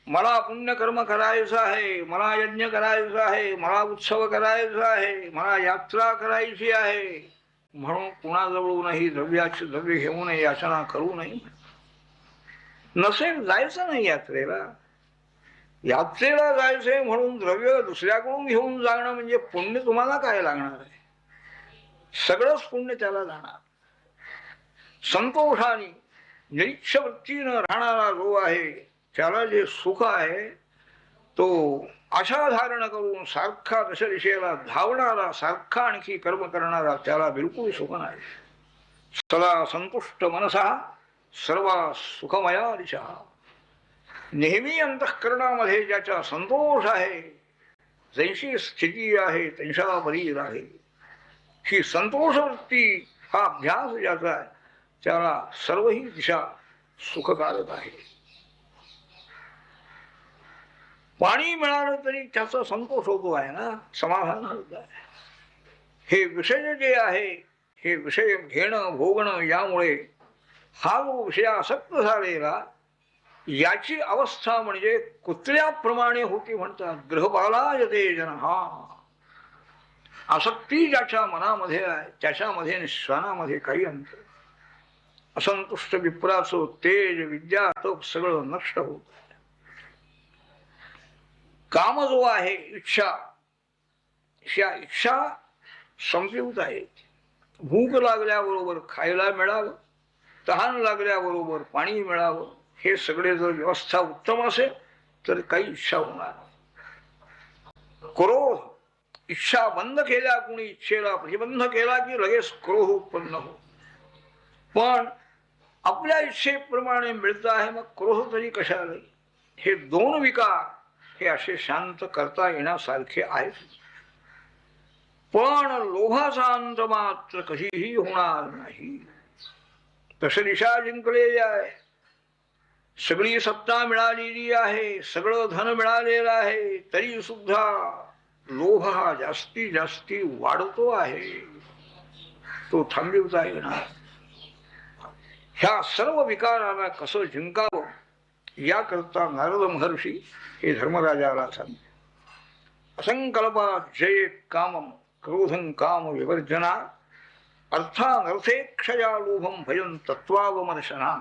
मला पुण्यकर्म करायचं आहे, मला यज्ञ करायचा आहे, मला उत्सव करायचा आहे, मला यात्रा करायची आहे म्हणून कुणाजवळूनही द्रव्य घेऊ नये, याचना करू नये. नसेल जायचं नाही यात्रेला. यात्रेला जायचंय म्हणून द्रव्य दुसऱ्याकडून घेऊन जाणं म्हणजे पुण्य तुम्हाला काय लागणार आहे. सगळंच पुण्य त्याला जाणार. संतोषाने निरीक्ष वृत्तीनं राहणारा जो आहे त्याला जे सुख आहे तो आशा धारण करून सारखा दशदिशेला धावणारा, सारखा आणखी कर्म करणारा त्याला बिलकुल सुख नाही. सदा संतुष्ट मनसा सर्व सुखमया दिशा. नेहमी अंतःकरणामध्ये ज्याचा संतोष आहे, जैशी स्थिती आहे तैसा बरी राहे. ही संतोष वृत्ती हा अभ्यास ज्याचा आहे त्याला सर्वही दिशा सुखकारक आहे. पाणी मिळालं तरी त्याचा संतोष होतो आहे ना, समाधान होत आहे. हे विषय जे आहे, हे विषय घेणं भोगणं, यामुळे हा जो विषय आसक्त झालेला याची अवस्था म्हणजे कुत्र्याप्रमाणे होती म्हणतात. गृहपालायते जनहा. आसक्ती ज्याच्या मनामध्ये आहे त्याच्यामध्ये आणि श्वानामध्ये काही अंतर. असंतुष्ट विप्राचं तेज, विद्या, तप सगळं नष्ट होत. काम जो आहे, इच्छा, ह्या इच्छा संपवित आहेत. भूक लागल्याबरोबर खायला मिळावं, तहान लागल्याबरोबर पाणी मिळावं, हे सगळे जर व्यवस्था उत्तम असेल तर काही इच्छा होणार. क्रोध, इच्छा बंद केल्या, कुणी इच्छेला प्रतिबंध केला की लगेच क्रोध उत्पन्न हो. पण आपल्या इच्छेप्रमाणे मिळत आहे, मग क्रोध तरी कशाला? हे दोन विकार हे असे शांत करता येण्यासारखे आहेत, पण लोभाचा अंत मात्र कधीही होणार नाही. तसे दिशा जिंकलेली आहे, सगळी सत्ता मिळालेली आहे, सगळं धन मिळालेलं आहे, तरी सुद्धा लोभ हा जास्ती जास्ती वाढतो आहे. तो थांबवता येणार. ह्या सर्व विकाराला कसं जिंकावं याकरता नारद महर्षी हे धर्मराजाला सांगते. असंकल्पा जये कामम क्रोधं काम विवर्जना अर्थानर्थे क्षया लोभम भयं तत्वावमर्शना.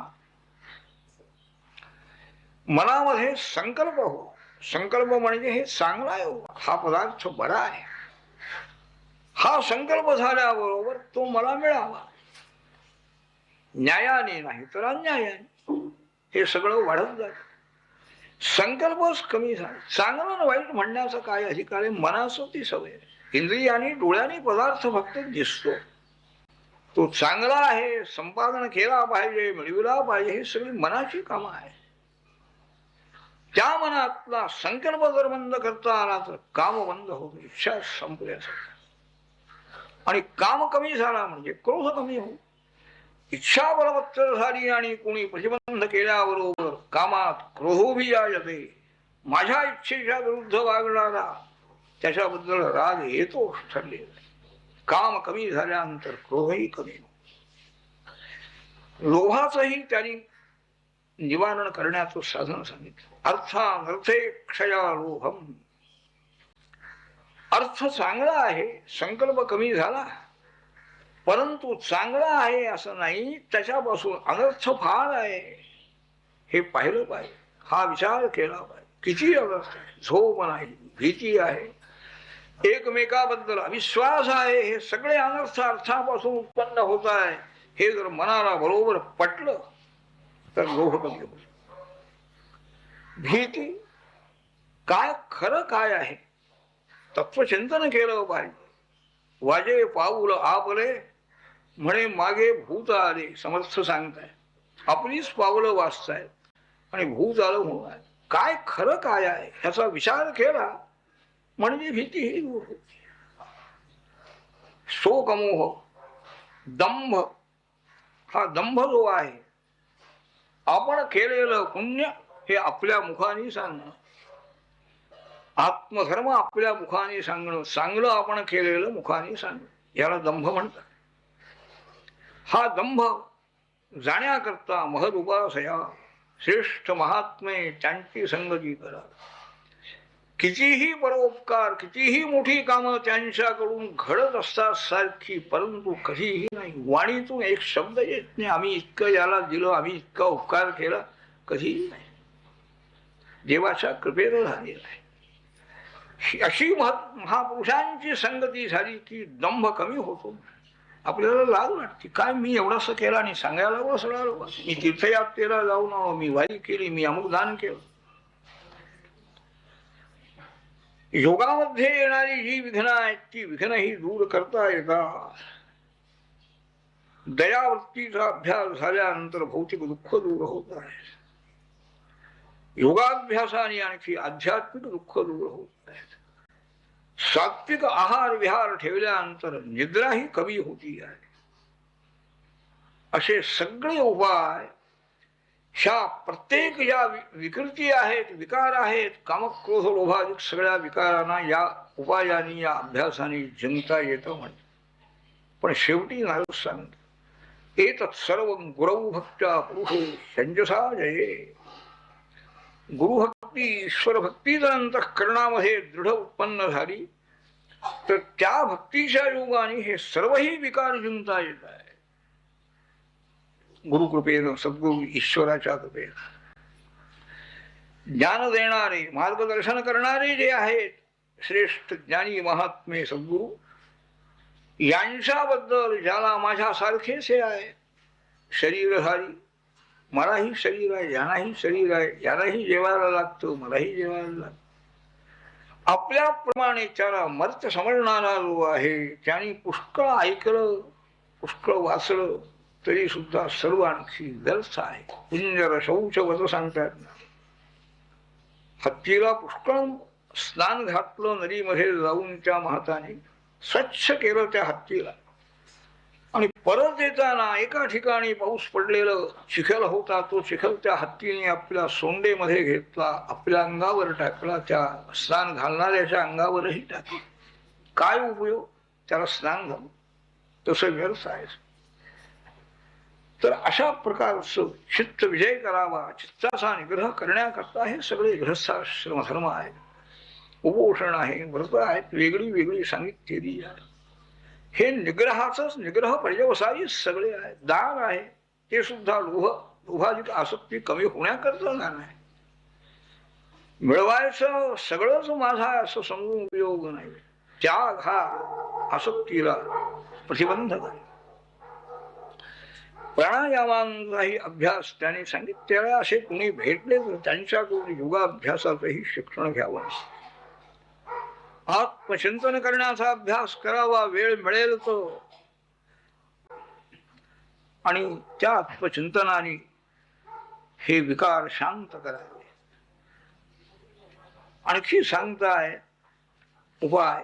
मनामध्ये संकल्प हो. संकल्प म्हणजे हे चांगला आहे, हा पदार्थ बरा आहे, हा संकल्प झाल्याबरोबर तो मला मिळावा. न्यायाने नाही तर अन्यायाने हे सगळं वाढत जात. संकल्पच कमी झाला. चांगलं आणि वाईट म्हणण्याचा काय अधिकार आहे? मनाचं ती सवय. इंद्रियाने डोळ्याने पदार्थ फक्त दिसतो, तो चांगला आहे, संपादन केला पाहिजे, मिळविला पाहिजे, हे सगळी मनाची कामं आहे. त्या मनातला संकल्प जर बंद करता आला तर काम बंद होतो, इच्छा संपल्यासारखं. आणि काम कमी झाला म्हणजे क्रोध कमी होतो. इच्छा बलवत्तर झाली आणि कोणी प्रतिबंध केल्याबरोबर कामात क्रोधोभिया येते. माझ्या इच्छेच्या विरुद्ध वागणारा त्याच्याबद्दल राग येतो ठरलेला. काम कमी झाल्यानंतर क्रोधही कमी होतो. लोभाचंही त्यांनी निवारण करण्याचं साधन सांगितलं. अर्थानर्थे क्षया लोभम. अर्थ चांगला आहे, संकल्प कमी झाला, परंतु चांगला आहे असं नाही, त्याच्यापासून अनर्थ फार आहे हे पाहिलं पाहिजे, हा विचार केला पाहिजे. किती अनर्थ आहे, झोप नाही, भीती आहे, एकमेकाबद्दल अविश्वास आहे, हे सगळे अनर्थ अर्थापासून उत्पन्न होत आहे. हे जर मनाला बरोबर पटलं तर लोभ कमी होतो. भीती काय, खरं काय आहे, तत्वचिंतन केलं पाहिजे. वाजे पाऊल आपले म्हणे मागे भूत आले. समर्थ सांगताय आपलीच पावलं वाचतायत आणि भूत आलं होणार. काय खरं काय आहे ह्याचा विचार केला म्हणजे भीती ही दूर होती. शोकमोह, दंभ, हा दंभ जो आहे, आपण केलेलं पुण्य हे आपल्या मुखाने सांगणं, आत्मधर्म आपल्या मुखाने सांगणं, चांगलं आपण केलेलं मुखाने सांगणं, याला दंभ म्हणतात. हा दंभ जाण्याकरता महद उपासया, श्रेष्ठ महात्मे त्यांची संगती करा. कितीही परोपकार, कितीही मोठी कामं त्यांच्याकडून घडत असतात सारखी, परंतु कधीही नाही वाणीतून एक शब्द येत नाही आम्ही इतकं याला दिलं, आम्ही इतका उपकार केला, कधीही नाही. देवाच्या कृपेनं झालेला आहे. अशी महापुरुषांची संगती झाली की दंभ कमी होतो. आपल्याला लाज वाटते, काय मी एवढंसं केलं आणि सांगायला बसलो, मी तीर्थयात्रेला जाऊन आलो, मी वारी केली, मी अमुक दान केलं. योगामध्ये येणारी जी विघ्न आहेत ती विघ्न ही दूर करता येतात. दयावृत्तीचा अभ्यास झाल्यानंतर भौतिक दुःख दूर होत आहे. योगाभ्यासाने आणखी आध्यात्मिक दुःख दूर होत आहेत. सात्विक आहार विहार ठेवल्यानंतर निद्राही कमी होती आहे. असे सगळे उपाय ह्या प्रत्येक या विकृती आहेत, विकार आहेत, कामक्रोध लोभादिक सगळ्या विकारांना या उपायाने, या अभ्यासाने जिंकता येतं म्हणते. पण शेवटी नारद सांगत एतत् सर्व गुरौ भक्त्या पुरुषो ह्यंजसा जये. गुरुभक्ती, ईश्वर भक्ती जर अंतःकरणामध्ये दृढ उत्पन्न झाली तर त्या भक्तीच्या योगाने हे सर्वही विकार जिंकता येत आहे. गुरुकृपेनं, सद्गुरु ईश्वराच्या कृपेनं. ज्ञान देणारे, मार्गदर्शन करणारे जे आहेत श्रेष्ठ ज्ञानी महात्मे सद्गुरु, यांच्याबद्दल ज्याला माझ्यासारखेच हे आहे, शरीरधारी, मलाही शरीर आहे, यालाही शरीर आहे, यालाही जेवायला लागतं, मलाही जेवायला लागतं, आपल्याप्रमाणे त्याला मर्त्य समजणारा जो आहे, त्याने पुष्कळ ऐकलं, पुष्कळ वाचलं, तरी सुद्धा सर्व आणखी व्यर्थ आहे. कुंजर शौच वत सांगतात ना. हत्तीला पुष्कळ स्नान घातलं नदीमध्ये जाऊन त्या महाताने, स्वच्छ केलं त्या हत्तीला, आणि परत येताना एका ठिकाणी पाऊस पडलेलं चिखल होता, तो चिखल त्या हत्तीने आपल्या सोंडेमध्ये घेतला, आपल्या अंगावर टाकला, त्या स्नान घालणाऱ्याच्या अंगावरही टाकला. काय उपयोग त्याला स्नान घालून? तसं व्यर्थ आहे. तर अशा प्रकारचं चित्त विजय करावा, चित्ताचा निग्रह करण्याकरता हे सगळे गृहस्थाश्रम धर्म आहे. उपोषण आहे, व्रत आहेत, वेगळी वेगळी सांगितलेली आहे. हे निग्रहाच निग्रह पर्यवसायी सगळे आहे. दान आहे ते सुद्धा लोभाधिक आसक्ती कमी होण्याकरता दान आहे. मिळवायचं सगळंच माझा असं समजून उपयोग नाही. त्याग हा आसक्तीला प्रतिबंधक आहे. प्राणायामांचाही अभ्यास त्याने सांगितलेला. असे कुणी भेटले तर त्यांच्याकडून योगाभ्यासाचंही शिक्षण घ्यावं. आत्मचिंतन करण्याचा अभ्यास करावा वेळ मिळेल तो, आणि त्या आत्मचिंतनाने हे विकार शांत करावे. आणखी सांगताय उपाय.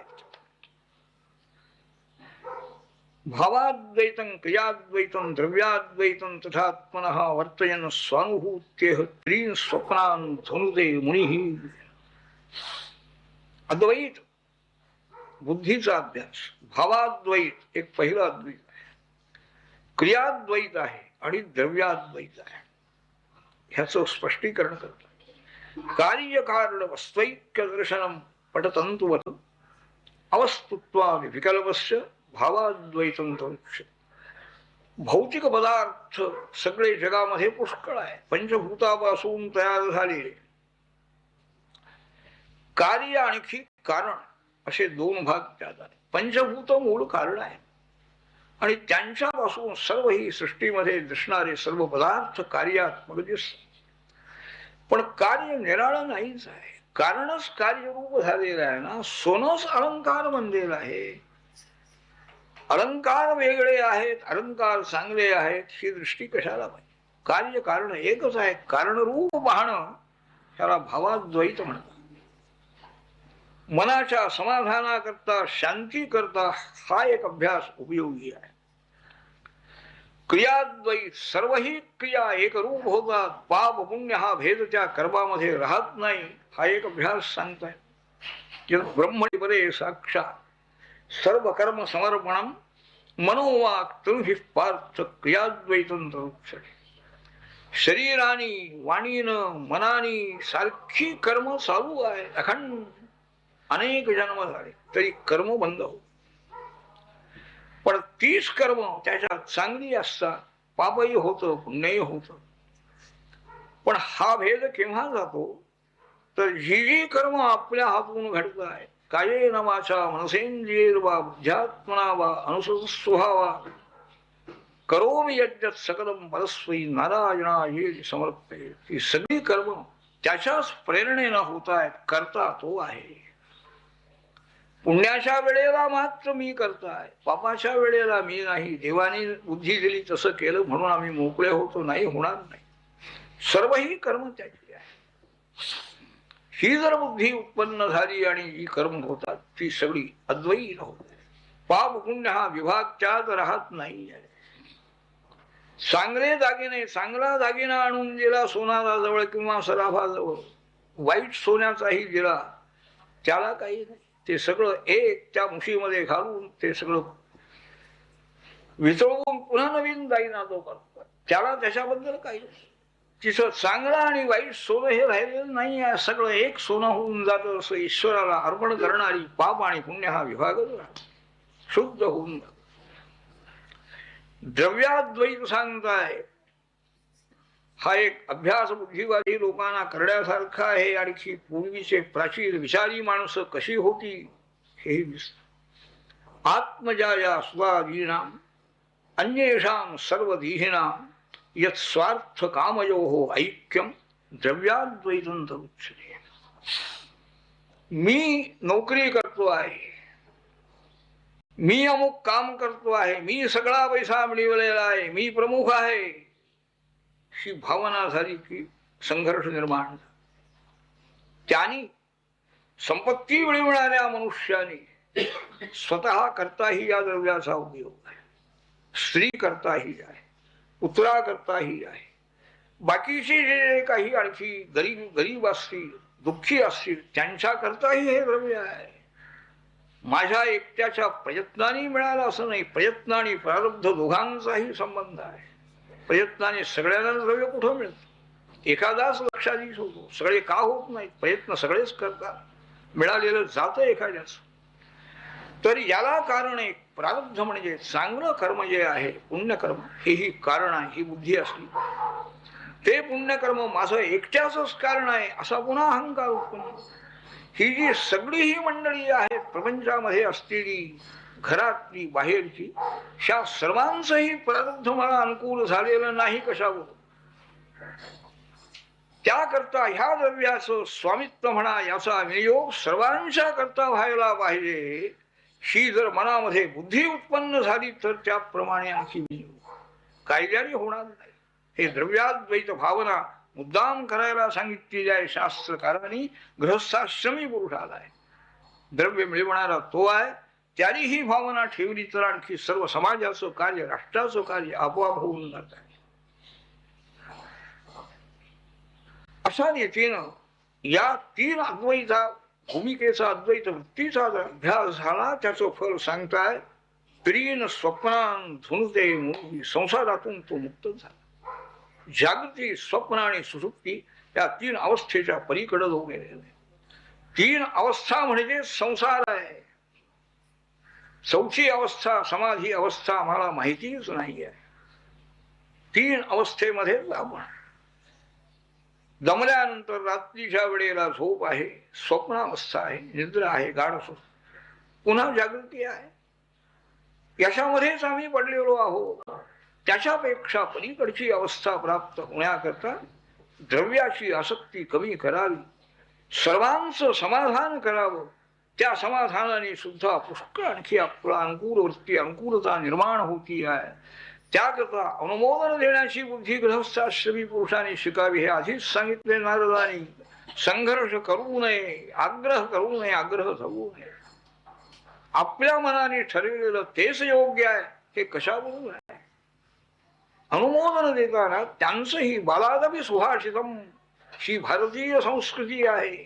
भावाद्वैतं क्रियाद्वैतं द्रव्याद्वैतं तथात्मनः वर्तयन् स्वानुभूत्येह त्रीन् स्वप्नान् धनुते मुनिः. अद्वैत बुद्धीचा अभ्यास. भावाद्वैत एक पहिला अद्वैत आहे, क्रियाद्वैत आहे आणि द्रव्याद्वैत आहे. ह्याचं स्पष्टीकरण करतात. कार्यकारण वस्त्वैक्य दर्शनम पटतंतुवत अवस्तुत्वा विकल्पस्य भावाद्वैतं तमुच्यते. भौतिक पदार्थ सगळे जगामध्ये पुष्कळ आहे, पंचभूतापासून तयार झालेले. कार्य आणखी कारण असे दोन भाग त्यात आहेत. पंचभूत मूळ कारण आहे आणि त्यांच्यापासून सर्व ही सृष्टीमध्ये दिसणारे सर्व पदार्थ कार्यात्मक दिसतात. पण कार्य निराळं नाहीच आहे, कारणच कार्यरूप झालेलं आहे ना. सोनच अलंकार बनलेला आहे. अलंकार वेगळे आहेत, अलंकार चांगले आहेत, ही दृष्टी कशाला पाहिजे? कार्य कारण एकच आहे. कारणरूप पाहणं त्याला भावाद्वैत म्हणतात. मनाच्या समाधानाकरता, शांती करता हा एक अभ्यास उपयोगी आहे. क्रियाद्वैत, सर्वही क्रिया एकरूप होतात, पाप पुण्य हा भेद त्या कर्मामध्ये राहत नाही, हा एक अभ्यास सांगताय. ब्रह्मणि परे साक्षात सर्व कर्म समर्पणम मनोवाक् तनुहि पार्थ क्रियाद्वैतं तरुच्यते. शरीरानी वाणीनं मनानी सारखी कर्म चालू आहे, अखंड अनेक जन्म झाले तरी कर्म बंद हो. पण तीच कर्म त्याच्यात चांगली असतात, पापही होतं पुण्यही होतं. पण हा भेद केव्हा जातो तर जी जी कर्म आपल्या हातून घडत आहे, कायेन वाचा मनसेंद्रियैर्वा बुद्ध्यात्मना वा अनुसृतस्वभावा करोमि यज्ञ सकलं परस्मै नारायणायै समर्पये. ही सगळी कर्म त्याच्याच प्रेरणेनं होत आहेत, करता तो आहे. पुण्याच्या वेळेला मात्र मी करताय, पापाच्या वेळेला मी नाही. देवाने बुद्धी दिली तसं केलं म्हणून आम्ही मोकळे होतो, नाही होणार नाही. सर्व ही कर्म त्याची आहे. ही जर बुद्धी उत्पन्न झाली आणि ही कर्म होतात, ती सगळी अद्वैत होते. पाप पुण्य हा विभाग त्यात राहत नाही. चांगले दागिने, चांगला दागिना आणून दिला सोनाराजवळ किंवा सराफाजवळ, वाईट सोन्याचाही दिला, त्याला काही नाही. ते सगळं एक त्या मुशीमध्ये घालून ते सगळं वितळवून पुन्हा नवीन दागिना तो करतो, त्याला त्याच्याबद्दल काही नाही. तिथं चांगलं आणि वाईट सोनं हे राहिलेलं नाही आहे, सगळं एक सोनं होऊन जातं. असं ईश्वराला अर्पण करणारी पाप आणि पुण्य हा विभागच राहतो, शुद्ध होऊन जातो. द्रव्याद्वैत सांगताय हा एक अभ्यास बुद्धिवादी लोकांना करण्यासारखा आहे. आणखी पूर्वीचे प्राचीन विचारी माणसं कशी होती हे दिसत. आत्मजाया स्वादीनां अन्येषां सर्वदेहिनां यत् स्वार्थ कामयोः ऐक्यं द्रव्याद्वैतं तमुच्यते. मी नोकरी करतो आहे, मी अमुक काम करतो आहे, मी सगळा पैसा मिळवलेला आहे, मी प्रमुख आहे, ही भावना झाली की संघर्ष निर्माण झाला. त्याने संपत्ती मिळवणाऱ्या मनुष्याने स्वतः करताही या द्रव्याचा उपयोग आहे, स्त्री करताही आहे, पुत्रा करताही आहे, बाकीचे जे काही आणखी गरीब असतील, दुःखी असतील, त्यांच्या करताही हे द्रव्य आहे. माझ्या एकट्याच्या प्रयत्नाने मिळालं असं नाही, प्रयत्न आणि प्रारब्ध दोघांचाही संबंध आहे. प्रयत्नाने सगळ्यांना द्रव्य कुठं मिळतं? एखादाच लक्षाधीश होतो, सगळे का होत नाहीत? प्रयत्न सगळेच करतात, मिळालेलं जातं एखाद्याच. तर याला कारण एक प्रारब्ध म्हणजे चांगलं कर्म जे आहे, पुण्यकर्म, हेही कारण आहे. ही बुद्धी असली ते पुण्यकर्म माझं एकट्याच कारण आहे असा पुन्हा अहंकार उत्पन्न. ही जी सगळी ही मंडळी आहेत प्रपंचामध्ये असलेली, घरातली बाहेरची, ह्या सर्वांचंही प्रारब्ध मला अनुकूल झालेलं नाही. कशावर? त्याकरता ह्या द्रव्याचं स्वामित्व म्हणा, याचा विनियोग सर्वांच्या करता व्हायला पाहिजे. ही जर मनामध्ये बुद्धी उत्पन्न झाली तर त्याप्रमाणे आणखी विनियोग कायद्याने होणार नाही. हे द्रव्याद्वैत भावना मुद्दाम करायला सांगितलेली आहे शास्त्रकारांनी. गृहस्थाश्रमी पुरुषाला आहे, द्रव्य मिळवणारा तो आहे. त्याने ही भावना ठेवली तर आणखी सर्व समाजाचं कार्य, राष्ट्राचं कार्य आपोआप होऊन जात आहे. अशा रीतीनं या तीन अद्वैता भूमिकेचा, अद्वैत वृत्तीचा अभ्यास झाला, त्याचं फल सांगताय. त्रीन स्वप्नान धुनुते मुक्ती, संसारातून तो मुक्त झाला. जागृती, स्वप्न आणि सुषुप्ती या तीन अवस्थेच्या पलीकडे जाऊ गेलेले. तीन अवस्था म्हणजे संसार आहे. चौथी अवस्था समाधी अवस्था आम्हाला माहितीच नाही आहे. तीन अवस्थेमध्येच आपण दमल्यानंतर रात्रीच्या वेळेला झोप आहे, स्वप्नावस्था आहे, निद्रा आहे, गाढ स्वप्न, पुन्हा जागृती आहे. याच्यामध्येच आम्ही पडलेलो आहोत. त्याच्यापेक्षा पलीकडची अवस्था प्राप्त होण्याकरता द्रव्याची आसक्ती कमी करावी, सर्वांचं समाधान करावं. त्या समाधानाने सुद्धा पुष्कळ आणखी आपला अनुकूल वृत्ती, अनुकूलता निर्माण होती आहे. त्याकरता अनुमोदन देण्याची बुद्धी गृहस्थाश्रमी पुरुषाने शिकावी. हे आधीच सांगितले नारदांनी. संघर्ष करू नये, आग्रह करू नये, आग्रह धरू नये. आपल्या मनाने ठरवलेलं तेच योग्य आहे हे कशावरून आहे? अनुमोदन देताना त्यांचंही बालादपि सुभाषितम, ही भारतीय संस्कृती आहे.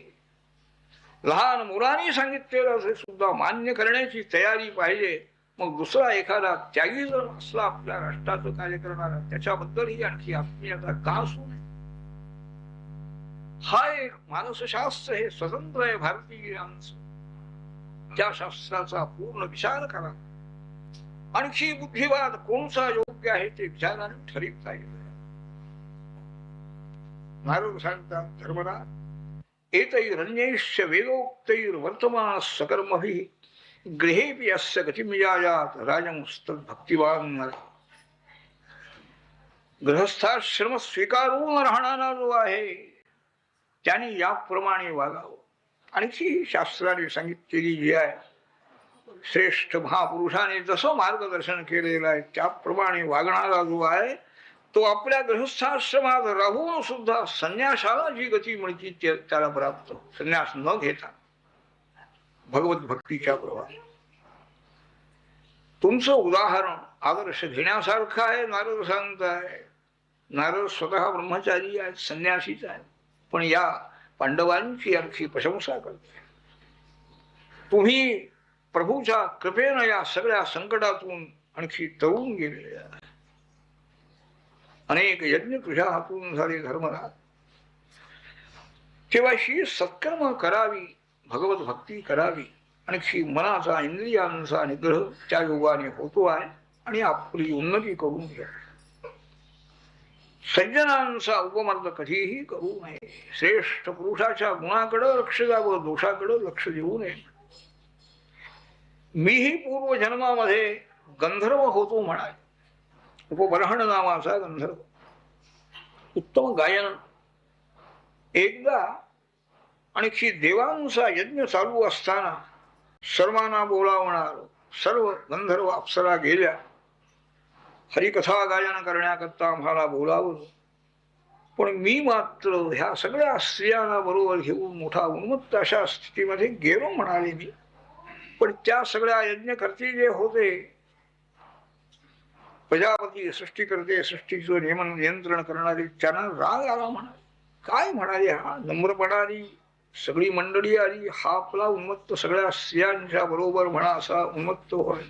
लहान मुलांनी सांगितलेलं असे सुद्धा मान्य करण्याची तयारी पाहिजे. मग दुसरा एखादा त्यागी जर असला आपल्या राष्ट्राचं कार्य करणारा, त्याच्याबद्दलही आणखी आत्मीयता का असू नये? हा एक मानसशास्त्र हे स्वतंत्र आहे भारतीयांचं. त्या शास्त्राचा पूर्ण विचार करा. आणखी बुद्धिवाद कोणचा योग्य आहे ते विचाराने ठरवता येईल. नारद सांगतात, धर्मराज एतैरन्यैश्च वेदोक्तैर्वर्तमान सकर्मभिः गृहेपि अस्य गतिमियायात राजंस्तद् भक्तिवान नर. गृहस्थाश्रम स्वीकारून राहणारा जो आहे त्याने याप्रमाणे वागावं. आणखी शास्त्राने सांगितलेली जी आहे, श्रेष्ठ महापुरुषाने जसं मार्गदर्शन केलेलं आहे त्याप्रमाणे वागणारा जो आहे तो आपल्या गृहस्थाश्रमात राहून सुद्धा संन्यासाला जी गती मिळते त्याला प्राप्त, संन्यास न घेता भगवत भक्तीच्या प्रवाहात. तुमचं उदाहरण आदर्श घेण्यासारखं आहे. नारद सांगताय, नारद स्वतः ब्रह्मचारी आहेत, संन्यासीच आहेत, पण या पांडवांची आणखी प्रशंसा करते. तुम्ही प्रभूच्या कृपेनं या सगळ्या संकटातून आणखी तळून गेलेले आहे. अनेक यज्ञ तुझ्या हातून झाले धर्मराज. तेव्हा ही सत्कर्म करावी, भगवत भक्ती करावी. आणखी मनाचा, इंद्रियांचा निग्रह त्या योगाने होतो आहे आणि आपली उन्नती करून घ्या. सज्जनांचा उपमर्द कधीही करू नये. श्रेष्ठ पुरुषाच्या गुणाकडे लक्ष द्यावं, दोषाकडे लक्ष देऊ नये. मीही पूर्व जन्मामध्ये गंधर्व होतो म्हणाय. उपबर्हण नावाचा गंधर्व, उत्तम गायन. एकदा आणखी देवांचा यज्ञ चालू असताना सर्वांना बोलावणार, सर्व गंधर्व अप्सरा गेल्या हरिकथा गायन करण्याकरता आम्हाला बोलावलं, पण मी मात्र ह्या सगळ्या स्त्रियांना बरोबर घेऊन मोठा उन्मत्त अशा स्थितीमध्ये गेलो म्हणाले मी. पण त्या सगळ्या यज्ञकर्ते जे होते, प्रजापती सृष्टीकर्ते, सृष्टीचं नियंत्रण करणारे, त्यांना राग आला म्हणाले. काय म्हणाले, हा नम्रपणाने सगळी मंडळी आली, हा आपला उन्मत्त सगळ्या स्त्रियांच्या बरोबर म्हणा असा उन्मत्त होय.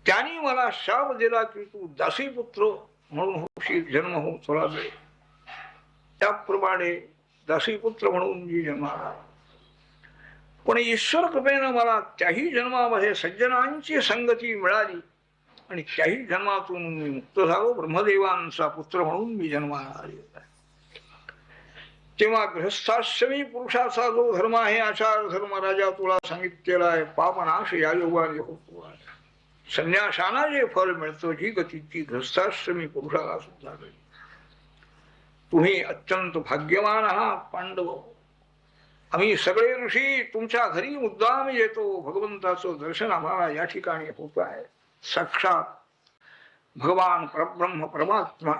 त्यांनी मला शाप दिला की तू दासीपुत्र म्हणून होशील, जन्म हो तुला जाईल. त्याप्रमाणे दासीपुत्र म्हणून मी जन्माला, पण ईश्वर कृपेनं मला त्याही जन्मामध्ये सज्जनांची संगती मिळाली आणि त्याही जन्मातून मी मुक्त झालो. ब्रह्मदेवांचा पुत्र म्हणून मी जन्माला आले. तेव्हा गृहस्थाश्रमी पुरुषाचा जो धर्म आहे, आचार धर्म राजा तुला सांगितलेला आहे, पापनाश या योगाने होतो आहे. संन्याशाना जे फल मिळतं, जी गतीची गृहस्थाश्रमी पुरुषाला सुद्धा मिळते. तुम्ही अत्यंत भाग्यवान आहात पांडव. आम्ही सगळे ऋषी तुमच्या घरी मुद्दाम येतो. भगवंताचं दर्शन आम्हाला या ठिकाणी होत आहे. साक्षात भगवान परब्रह्म परमात्मा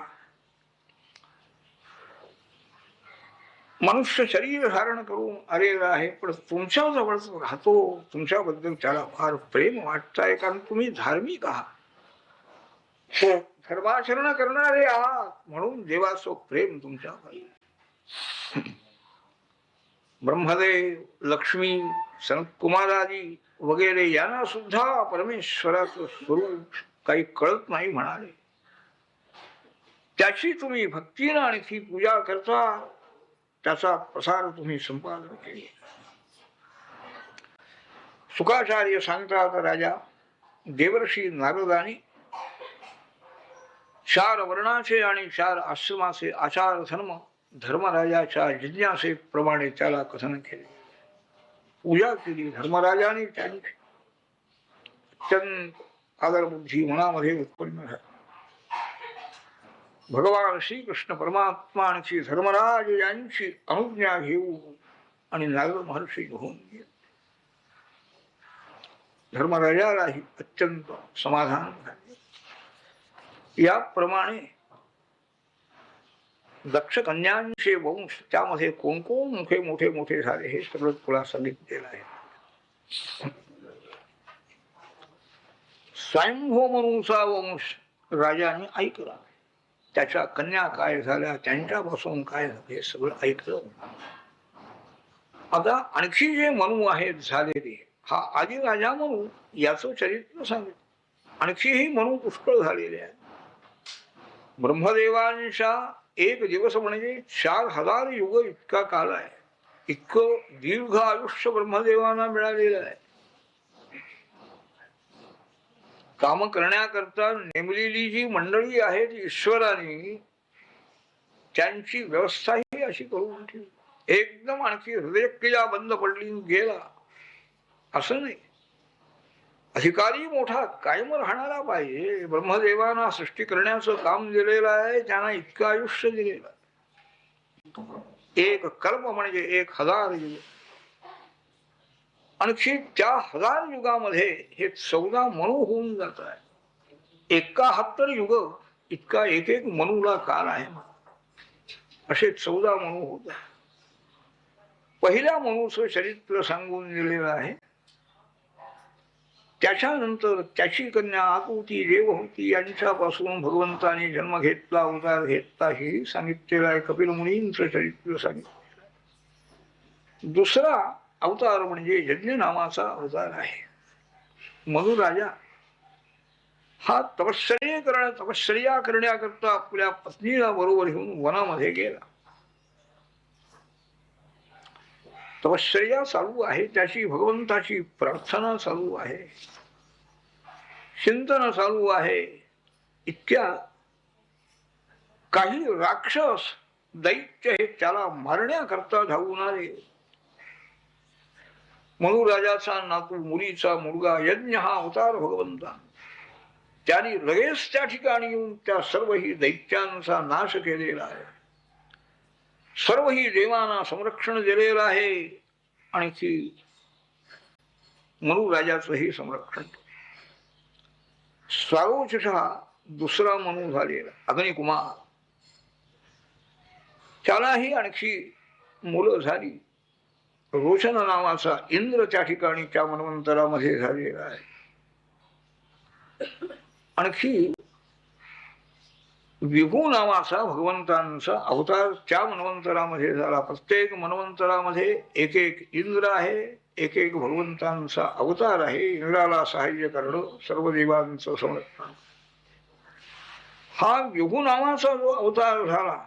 मनुष्य शरीर धारण करून आलेला आहे, पण तुमच्या जवळच राहतो. तुमच्याबद्दल त्याला फार प्रेम वाटतंय, कारण तुम्ही धार्मिक आहात, धर्माचरण करणारे आहात, म्हणून देवाचं प्रेम तुमच्यावर. ब्रह्मदेव, लक्ष्मी, सनतकुमारादी वगैरे यांना सुद्धा परमेश्वराचं स्वरूप काही कळत नाही म्हणाले. त्याची तुम्ही भक्तीनं आणखी पूजा करता, त्याचा प्रसार तुम्ही संपादन केले. शुकाचार्य सांगतात, राजा देवर्षी नारदाने 4 वर्णाचे आणि 4 आश्रमाचे आचार धर्मराजाच्या जिज्ञासेप्रमाणे त्याला कथन केले, पूजा केली. धर्मराजाने त्यांची अत्यंत आदरबुद्धी मनामध्ये उत्पन्न झाली. भगवान श्रीकृष्ण परमात्माची धर्मराज यांची अनुज्ञा घेऊन आणि नारद महर्षी घेऊन गेले. धर्मराजालाही अत्यंत समाधान झाले. याप्रमाणे दक्ष कन्यांचे वंश, त्यामध्ये कोण कोण मोठे मोठे झाले हे सगळं तुला सांगितलेलं आहे. स्वयंभू मनुचा वंश राजाने ऐकला, त्याच्या कन्या काय झाल्या, त्यांच्यापासून काय झाले हे सगळं ऐकलं. आता आणखी जे मनू आहेत झालेले, हा आधी राजा मनू याचं चरित्र सांगितलं. आणखीही मनू पुष्कळ झालेले आहेत. ब्रह्मदेवांच्या एक दिवस म्हणजे 4000 युग इतका काल आहे. इतकं दीर्घ आयुष्य ब्रह्मदेवांना मिळालेलं आहे. काम करण्याकरता नेमलेली जी मंडळी आहेत ईश्वराने, त्यांची व्यवस्थाही अशी करून ठेवली. एकदम आणखी हृदयक्रिया बंद पडली गेला असं नाही. अधिकारी मोठा कायम राहणारा पाहिजे. ब्रह्मदेवांना सृष्टी करण्याचं काम दिलेलं आहे, त्यांना इतकं आयुष्य दिलेलं आहे. एक कल्प म्हणजे 1000 युग. आणखी त्या 1000 युगामध्ये हे 14 मनू होऊन जात आहे. 71 युग इतका एक मनूला काल आहे. असे 14 मनू होत आहे. पहिल्या मनूचं चरित्र सांगून दिलेलं आहे. त्याच्यानंतर त्याची कन्या आकुती देवहूती यांच्यापासून भगवंताने जन्म घेतला, अवतार घेतला हे सांगितलेलं आहे. कपिल मुनींचं चरित्र सांगितलेलं आहे. दुसरा अवतार म्हणजे यज्ञ नामाचा अवतार आहे. मनु राजा हा तपश्चर्या करण्याकरता आपल्या पत्नीला बरोबर घेऊन वनामध्ये गेला. तपश्चर्या चालू आहे, त्याची भगवंताची प्रार्थना चालू आहे, चिंतन चालू आहे. इतक्या काही राक्षस दैत्य हे त्याला मारण्याकरता धावून आले. मनुराजाचा नातू, मुलीचा मुलगा यज्ञ हा अवतार भगवंता, त्यांनी लगेच त्या ठिकाणी येऊन त्या सर्वही दैत्यांचा नाश केलेला आहे. सर्वही देवांना संरक्षण दिलेलं आहे. आणखी मनु राजाचंही संरक्षण. स्वारोचष दुसरा मनु झालेला अग्निकुमार, त्यालाही आणखी मुलं झाली. रोशन नावाचा इंद्र त्या ठिकाणी त्या मन्वंतरामध्ये झालेला आहे. आणखी विभू नावाचा भगवंतांचा अवतार त्या मन्वंतरामध्ये झाला. प्रत्येक मन्वंतरामध्ये एक एक इंद्र आहे, एक एक भगवंतांचा अवतार आहे. इंद्राला सहाय्य करणं, सर्व देवांचं संरक्षण. हा विभू नावाचा जो अवतार झाला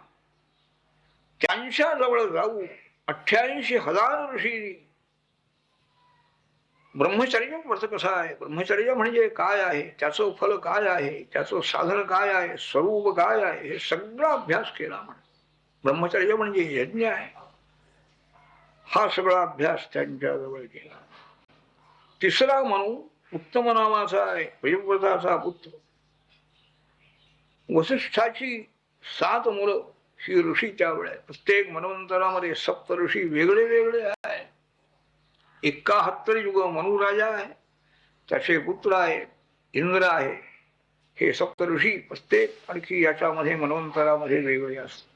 त्यांच्या जवळ जाऊ 88,000 ऋषी ब्रह्मचर्य व्रत कसं आहे, ब्रह्मचर्य म्हणजे काय आहे, त्याचं फल काय आहे, त्याचं साधन काय आहे, स्वरूप काय आहे, हे सगळा अभ्यास केला. ब्रह्मचर्य म्हणजे यज्ञ आहे. हा सगळा अभ्यास त्यांच्या जवळ केला. तिसरा मनु उत्तम नावाचा आहे, प्रियव्रताचा पुत्र. वसिष्ठाची 7 मुलं ही ऋषी त्यावेळेस. प्रत्येक मन्वंतरामध्ये 7 ऋषी वेगळे वेगळे आहे. 71 युग मनु राजा आहे, त्याचे पुत्र आहे इंद्र आहे. हे 7 ऋषी प्रत्येक आणखी याच्यामध्ये मन्वंतरामध्ये वेगळे असतात.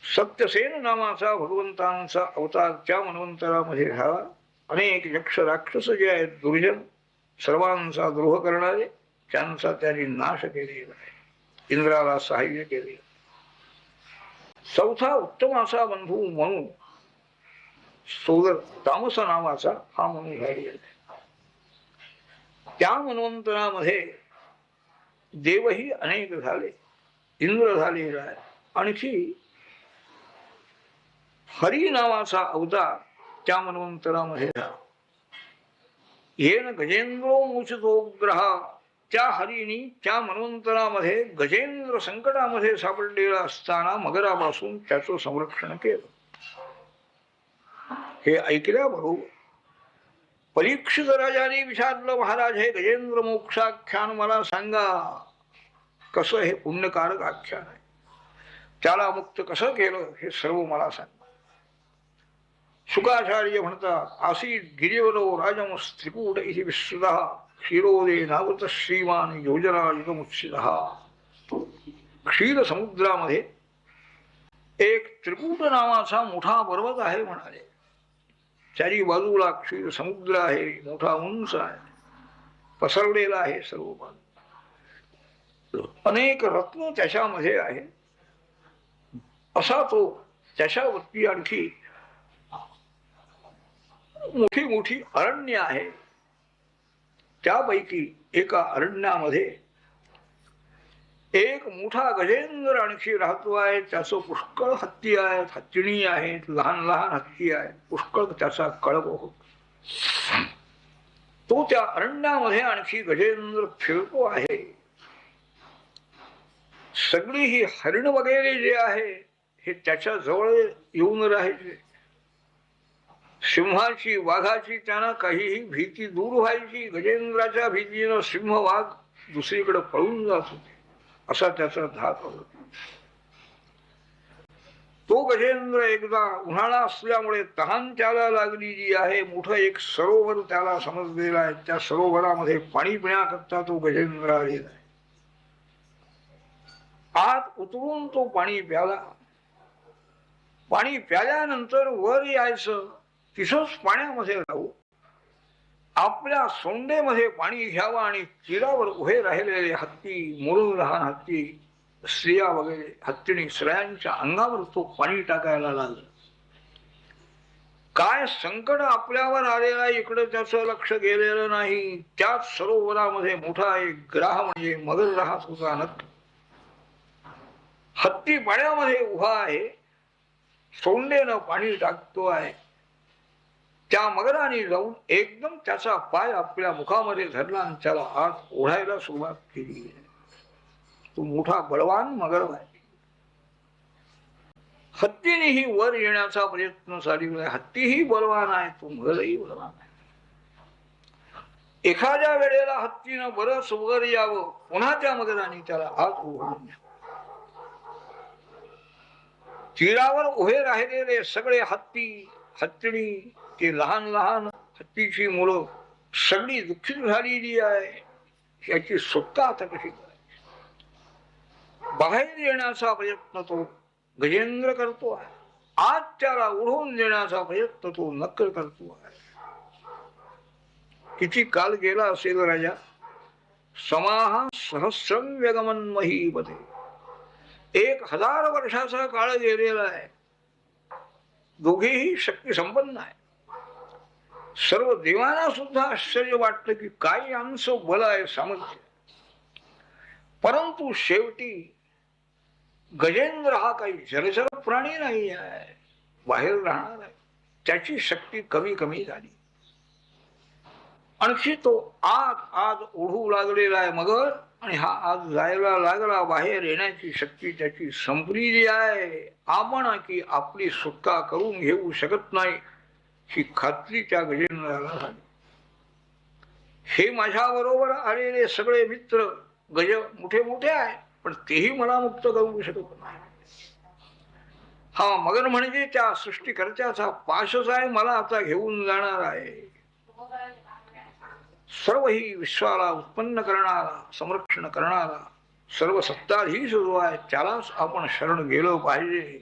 सत्यसेन नावाचा भगवंतांचा अवतार त्या मन्वंतरामध्ये झाला. अनेक यक्ष राक्षस जे आहेत दुर्जन, सर्वांचा द्रोह करणारे, त्यांचा त्यांनी नाश केलेला आहे. इंद्राला सहाय्य केले. चौथा उत्तम असा बंधू मनु सोदर तामस नावाचा हा मनु झालेला. त्या मन्वंतरामध्ये देवही अनेक झाले, इंद्र झालेला आहे. आणखी हरी नावाचा अवतार त्या मन्वंतरामध्ये झाला. येन गजेंद्रो मुचतो ग्रह, त्या हरीनी त्या मन्वंतरामध्ये गजेंद्र संकटामध्ये सापडलेला असताना मगरापासून त्याचं संरक्षण केलं. हे ऐकल्याबरोबर परीक्षित राजाने विचारलं, महाराज हे गजेंद्र मोक्षाख्यान मला सांगा, कसं हे पुण्यकारक आख्यान आहे, त्याला मुक्त कसं केलं हे सर्व मला सांगा. शुकाचार्य म्हणतात, आसीत गिरिवरो राजम स्त्रिकूट इति विश्रुतः क्षीरोदे नावत श्रीमान योजनायुगमुच्छितः. क्षीर समुद्रामध्ये एक त्रिकूट नावाचा मोठा पर्वत आहे म्हणाले. चारी बाजूला क्षीर समुद्र आहे, मोठा उंच आहे, पसरलेला आहे सर्व बाजू. अनेक रत्न त्याच्यामध्ये आहे. असा तो त्याच्यावरती आणखी मोठी मोठी अरण्य आहे. त्यापैकी एका अरण्यामध्ये एक मोठा गजेंद्र आणखी राहतो आहे. त्याचं पुष्कळ हत्ती आहेत, हत्तीणी आहेत, लहान लहान हत्ती आहेत, पुष्कळ त्याचा कळप होत. तो त्या अरण्यामध्ये आणखी गजेंद्र फिरतो आहे. सगळी ही हरिण वगैरे जे आहे हे त्याच्या जवळ येऊन राहायचे. सिंहाची वाघाची त्यांना काहीही भीती दूर व्हायची. गजेंद्राच्या भीतीनं सिंह वाघ दुसरीकडे पळून जात होते. असा त्याचा धाक होता. तो गजेंद्र एकदा उन्हाळा असल्यामुळे तहान त्याला लागली जी आहे, मोठं एक सरोवर त्याला समजलेलं आहे. त्या सरोवरामध्ये पाणी पिण्याकरता तो गजेंद्र आलेला आहे. आत उतरून तो पाणी प्याला. पाणी प्याल्यानंतर वर यायचं, तिथंच पाण्यामध्ये राहू, आपल्या सोंडेमध्ये पाणी घ्यावं आणि तीरावर उभे राहिलेले हत्ती, मुलं लहान हत्ती, स्त्रिया वगैरे हत्तीणी स्त्रियांच्या अंगावर तो पाणी टाकायला लागला. काय संकट आपल्यावर आलेला इकडे त्याचं लक्ष गेलेलं नाही. त्याच सरोवरामध्ये मोठा एक ग्राह म्हणजे मगर राहत होता. हत्ती पाण्यामध्ये उभा आहे, सोंडेनं पाणी टाकतो आहे. त्या मगराने जाऊन एकदम त्याचा पाय आपल्या मुखामध्ये धरला आणि त्याला आत ओढायला सुरुवात केली. तो मोठा बलवान मगर आहे. हत्तीनेही वर येण्याचा प्रयत्न चालू आहे. हत्तीही बलवान आहे, तो मगरही बलवान आहे. एखाद्या वेळेला हत्तीनं बरंच वर यावं, पुन्हा त्या मगराने त्याला आत ओढून तीरावर उभे राहिलेले सगळे हत्ती, हत्तीणी, ते लहान लहान हत्तीची मुलं सगळी दुःखित झालेली आहे, याची सुटका आता कशी करायची? बाहेर येण्याचा प्रयत्न तो गजेंद्र करतो आहे, आज त्याला उडवून देण्याचा प्रयत्न तो नक्कल करतो आहे. किती काल गेला असेल राजा? समाहा सहस्रम व्यगमन महीपते. 1000 वर्षाचा काळ गेलेला आहे. दोघेही शक्ती संपन्न आहे. सर्व देवांना सुद्धा आश्चर्य वाटलं की काय आमचं बल आहे, सामर्थ्य. परंतु शेवटी गजेंद्र हा काही जलचर प्राणी नाही आहे, बाहेर राहणार आहे. त्याची शक्ती कमी कमी झाली. आणखी तो आज ओढू लागलेला आहे मगर, आणि हा आज जायला लागला. बाहेर येण्याची शक्ती त्याची संपलेली आहे. आपण की आपली सुटका करून घेऊ शकत नाही ही खात्री त्या गजेंद्राला झाली. हे माझ्या बरोबर आलेले सगळे मित्र गज मोठे मोठे आहे, पण तेही मला मुक्त करू शकत नाही. हा मगर म्हणजे त्या सृष्टीकर्त्याचा पाशच आहे, मला आता घेऊन जाणार आहे. सर्व ही विश्वाला उत्पन्न करणारा, संरक्षण करणारा, सर्व सत्ताधीश जो आहे त्यालाच आपण शरण गेलो पाहिजे.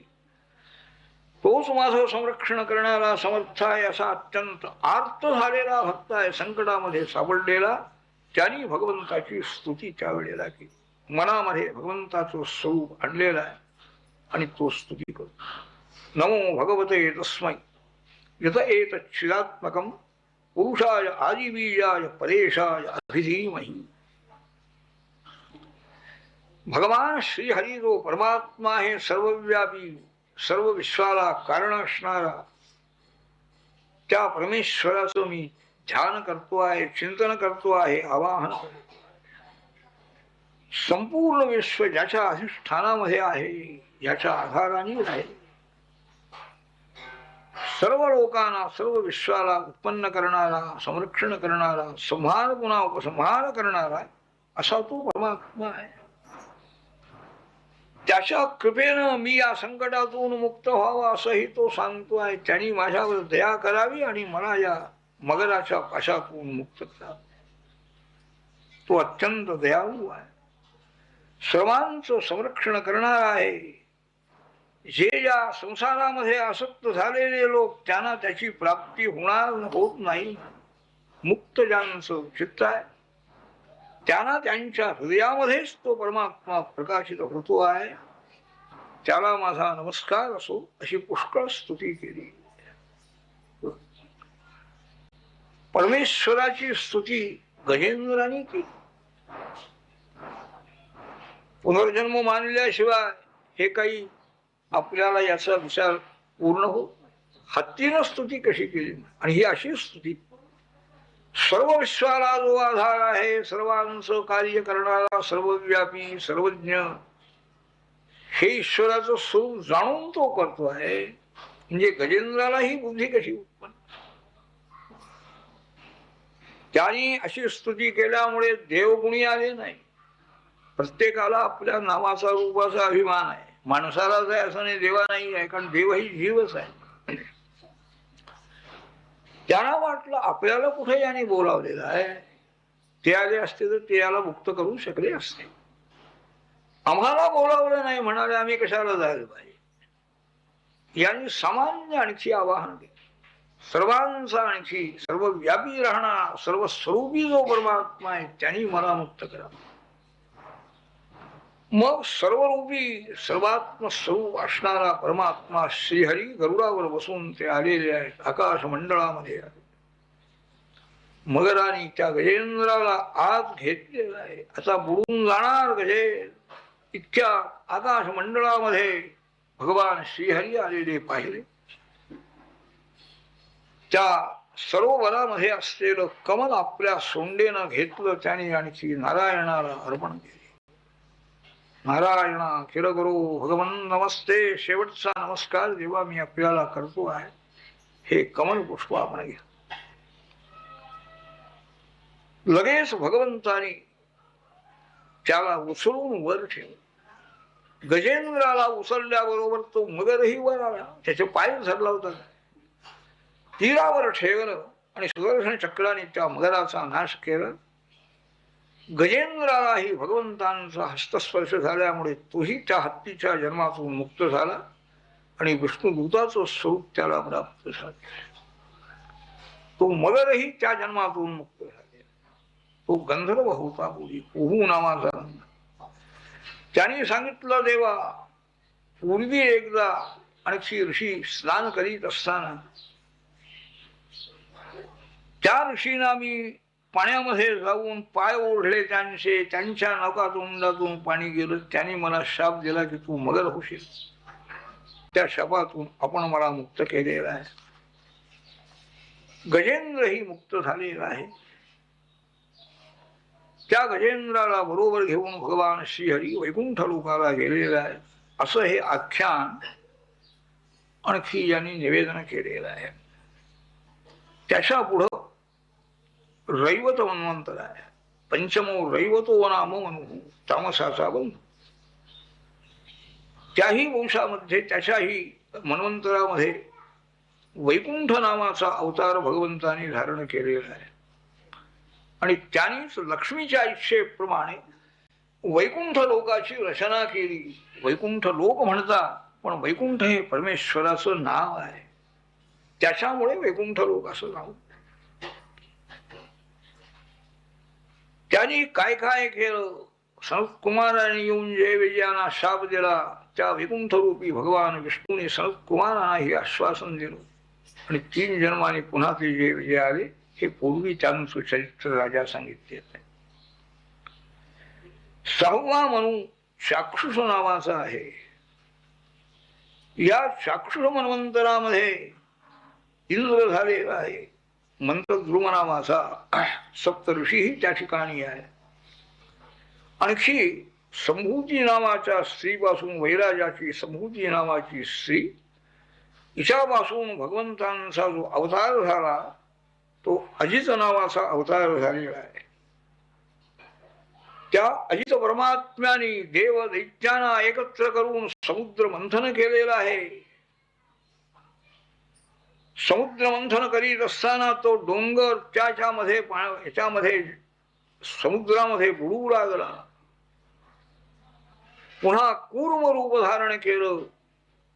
तोच माझं संरक्षण करणारा समर्थ आहे. असा अत्यंत आर्त झालेला भक्त आहे, संकटामध्ये सापडलेला. त्यांनी भगवंताची स्तुती त्यावेळेला केली. मनामध्ये भगवंताचं स्वरूप आणलेलं आहे आणि तो स्तुती करतो. नमो भगवते तस्मै यत एतच्चिदात्मकं पुरुषाय आदिबीजाय परेशाय अभिधीमहि. भगवान श्रीहरी जो परमात्मा आहे, सर्वव्यापी, सर्व विश्वाला कारण असणारा, त्या परमेश्वराचं मी ध्यान करतो आहे, चिंतन करतो आहे, आवाहन करतो. संपूर्ण विश्व ज्याच्या अधिष्ठानामध्ये आहे, याच्या आधाराने आहे. सर्व लोकांना, सर्व विश्वाला उत्पन्न करणारा, संरक्षण करणारा, संहार पुन्हा उपसंहार करणारा असा तो परमात्मा आहे. त्याच्या कृपेनं मी या संकटातून मुक्त व्हावा असंही तो सांगतो आहे. त्यांनी माझ्यावर दया करावी आणि मला या मगराच्या पाशातून मुक्त करावे. तो अत्यंत दयाळू आहे, सर्वांचं संरक्षण करणारा आहे. जे या संसारामध्ये आसक्त झालेले लोक, त्यांना त्याची प्राप्ती होत नाही. मुक्त ज्यांचं चित्त आहे त्यांना त्यांच्या हृदयामध्येच तो परमात्मा प्रकाशित होतो आहे. त्याला माझा नमस्कार असो, अशी पुष्कळ स्तुती केली. परमेश्वराची स्तुती गजेंद्राने केली. पुनर्जन्म मानल्याशिवाय हे काही आपल्याला याचा विचार पूर्ण हो. हत्तीनं स्तुती कशी केली, आणि ही अशी स्तुती. सर्व विश्वाला जो आधार आहे, सर्वांचं कार्य करणारा, सर्वव्यापी, सर्वज्ञ, हे ईश्वराचं स्वरूप जाणून तो करतो आहे. म्हणजे गजेंद्राला ही बुद्धी कशी उत्पन्न. त्यांनी अशी स्तुती केल्यामुळे देवगुणी आले नाही. प्रत्येकाला आपल्या नावाचा, रूपाचा अभिमान आहे. माणसालाच आहे असं नाही, देवा नाही आहे, कारण देव ही जीवच आहे. त्यांना वाटलं आपल्याला कुठे याने बोलावलेलं आहे, ते आले असते तर ते याला मुक्त करू शकले असते. आम्हाला बोलावलं नाही म्हणाले, आम्ही कशाला जायला पाहिजे. यांनी सामान्य आणखी आवाहन केलं. सर्वांचा आणखी सर्वव्यापी राहणार, सर्व स्वरूपी जो परमात्मा आहे त्यांनी मला मुक्त करा. मग सर्वरूपी, सर्वात्म स्वरूप असणारा परमात्मा श्रीहरी गरुडावर बसून ते आलेले आहेत, आकाश मंडळामध्ये आले. मगराने त्या गजेंद्राला आत घेतलेला आहे. आता बुडून जाणार गजेंद्र. इतक्या आकाश मंडळामध्ये भगवान श्रीहरी आलेले पाहिले. त्या सरोवरामध्ये असलेलं कमल आपल्या सोंडेनं घेतलं त्याने, आणखी नारायणाला अर्पण केले. नारायणा अखिल गुरु भगवन नमस्ते. शेवटचा नमस्कार जेव्हा मी आपल्याला करतो आहे, हे कमल पुष्प आपण घ्या. लगेच भगवंताने त्याला उचलून वर ठेवलं. गजेंद्राला उचलल्याबरोबर तो मगरही वर आला. त्याचे पाय झडला होता. तीरावर ठेवलं आणि सुदर्शन चक्राने त्या मगराचा नाश केला. गजेंद्रालाही भगवंतांचा हस्तस्पर्श झाल्यामुळे तोही त्या हत्तीच्या जन्मातून मुक्त झाला आणि विष्णुदूताचं स्वरूप त्याला प्राप्त झाले. तो मगरही त्या जन्मातून मुक्त झाले. तो गंधर्व होता पूर्वी, कुहू नावाचा. त्याने सांगितलं, देवा, पूर्वी एकदा आणखी ऋषी स्नान करीत असताना त्या ऋषींना मी पाण्यामध्ये जाऊन पाय ओढले त्यांचे, त्यांच्या नौकातोंडातून पाणी गेलं. त्यांनी मला शाप दिला की तू मगर होशील. त्या शापातून आपण मला मुक्त केलेला आहे. गजेंद्रही मुक्त झालेला आहे. त्या गजेंद्राला बरोबर घेऊन भगवान श्रीहरी वैकुंठ लोकाला गेलेला आहे, असं हे आख्यान आणखी यांनी निवेदन केलेलं आहे. त्याच्या पुढं रैवत मन्वंतर आहे. पंचमो रैवतो नाम मनु, तामसाचा बंधू. त्याही वंशामध्ये, त्याच्याही मन्वंतरामध्ये वैकुंठ नावाचा अवतार भगवंतांनी धारण केलेला आहे. आणि त्यांनीच लक्ष्मीच्या इच्छेप्रमाणे वैकुंठ लोकाची रचना केली. वैकुंठ लोक म्हणतात, पण वैकुंठ हे परमेश्वराचं नाव आहे, त्याच्यामुळे वैकुंठ लोक असं नाव. त्यांनी काय काय केलं. सनत कुमाराने येऊन जय विजयाना शाप दिला. त्या वैकुंठ रूपी भगवान विष्णूने सनत कुमारांनाही आश्वासन दिलं आणि 3 जन्माने पुन्हा ते जय विजय आले. हे पूर्वी त्यांचं चरित्र राजा सांगितले. 6वा मनू चाक्षुष नावाचा आहे. या चाक्षुष मन्वंतरामध्ये इंद्र झालेला आहे. मंत्रद्रुम नावाचा सप्तऋषीही त्या ठिकाणी आहे. आणखी संभूती नावाच्या स्त्रीपासून, वैराजाची संभूती नावाची स्त्री, हिच्यापासून भगवंतांचा जो अवतार झाला तो अजित नावाचा अवतार झालेला आहे. त्या अजित परमात्म्याने देव दैत्यांना एकत्र करून समुद्र मंथन केलेलं आहे. समुद्र मंथन करीत असताना तो डोंगर याच्यामध्ये समुद्रामध्ये बुडू लागला. पुन्हा कूर्म रूप धारण केलं.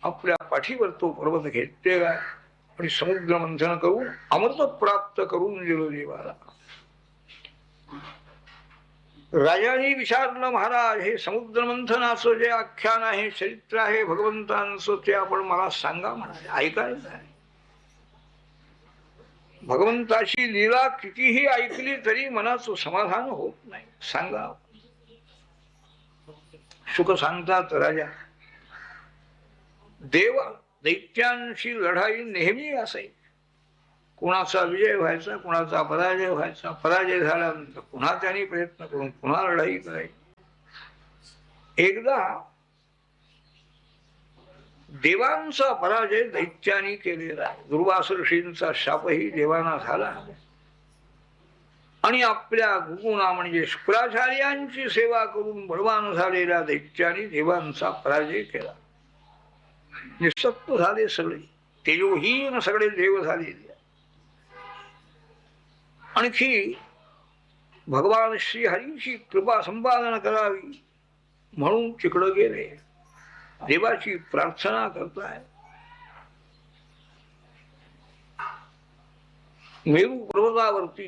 आपल्या पाठीवर तो पर्वत घेतलेला आणि समुद्र मंथन करून अमृत प्राप्त करून दिलं देवाला. राजाने विचारलं, महाराज, हे समुद्र मंथनाचं जे आख्यान आहे, चरित्र आहे भगवंतांचं, ते आपण मला सांगा म्हणाले. ऐकायचं आहे. भगवंताची लीला कितीही ऐकली तरी मनाचं समाधान होत नाही. सांगा. सुख सांगतात राजा. देव दैत्यांशी लढाई नेहमी असायची. कुणाचा विजय व्हायचा, कुणाचा पराजय व्हायचा. पराजय झाल्यानंतर पुन्हा त्यांनी प्रयत्न करून पुन्हा लढाई करायची. एकदा देवांचा पराजय दैत्यांनी केलेला आहे. दुर्वास ऋषींचा शापही देवांना झाला आणि आपल्या गुरुना म्हणजे शुक्राचार्यांची सेवा करून बळवान झालेल्या दैत्यांनी देवांचा पराजय केला. निसत्व झाले सगळे, तेजोहीन सगळे देव झालेले. आणखी भगवान श्रीहरीची कृपा संपादन करावी म्हणून तिकडं गेले. देवाची प्रार्थना करताय. मेरू पर्वतावरती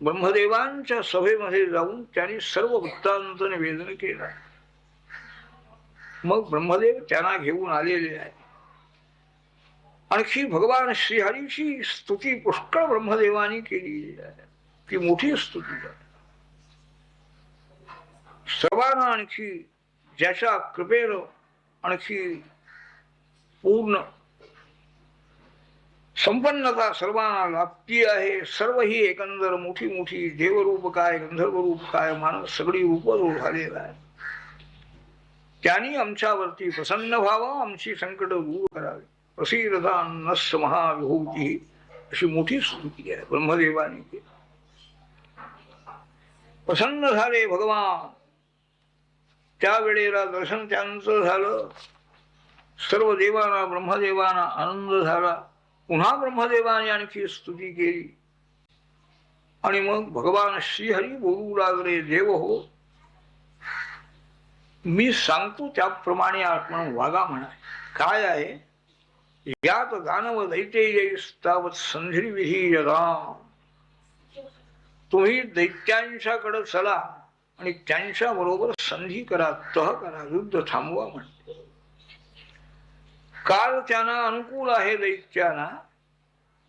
ब्रह्मदेवांच्या सभेमध्ये जाऊन त्यांनी सर्व वृत्तांत निवेदन केलं. मग ब्रह्मदेव त्यांना घेऊन आलेले आहे. आणखी भगवान श्रीहरीची स्तुती पुष्कळ ब्रह्मदेवानी केली आहे. ती मोठी स्तुती आहे. सर्वांना आणखी ज्याच्या कृपेनं आणखी पूर्ण संपन्नता सर्वांना लाभती आहे. सर्व ही एकंदर मोठी मोठी देवरूप काय, गंधर्व रूप काय, मानव सगळी रूप झालेला आहे. त्यांनी आमच्यावरती प्रसन्न व्हावं, आमची संकट दूर करावी. प्रसीदतान्नस्य महाविभूती, अशी मोठी स्तुती आहे ब्रह्मदेवानी केली. प्रसन्न झाले भगवान. त्यावेळेला दर्शन त्यांचं झालं. सर्व देवांना ब्रह्मदेवांना आनंद झाला. पुन्हा ब्रह्मदेवाने आणखी स्तुती केली. आणि मग भगवान श्रीहरी बोलू लागले, देव हो, मी सांगतो त्याप्रमाणे आपण वागा म्हणा. काय आहे, यात दानव दैत्यैस्तावत संधी विधी यदा. तुम्ही दैत्यांच्याकडे चला आणि त्यांच्या बरोबर संधी करा, तह करा, युद्ध थांबवा म्हणते. काल त्यांना अनुकूल आहे दैत्यांना,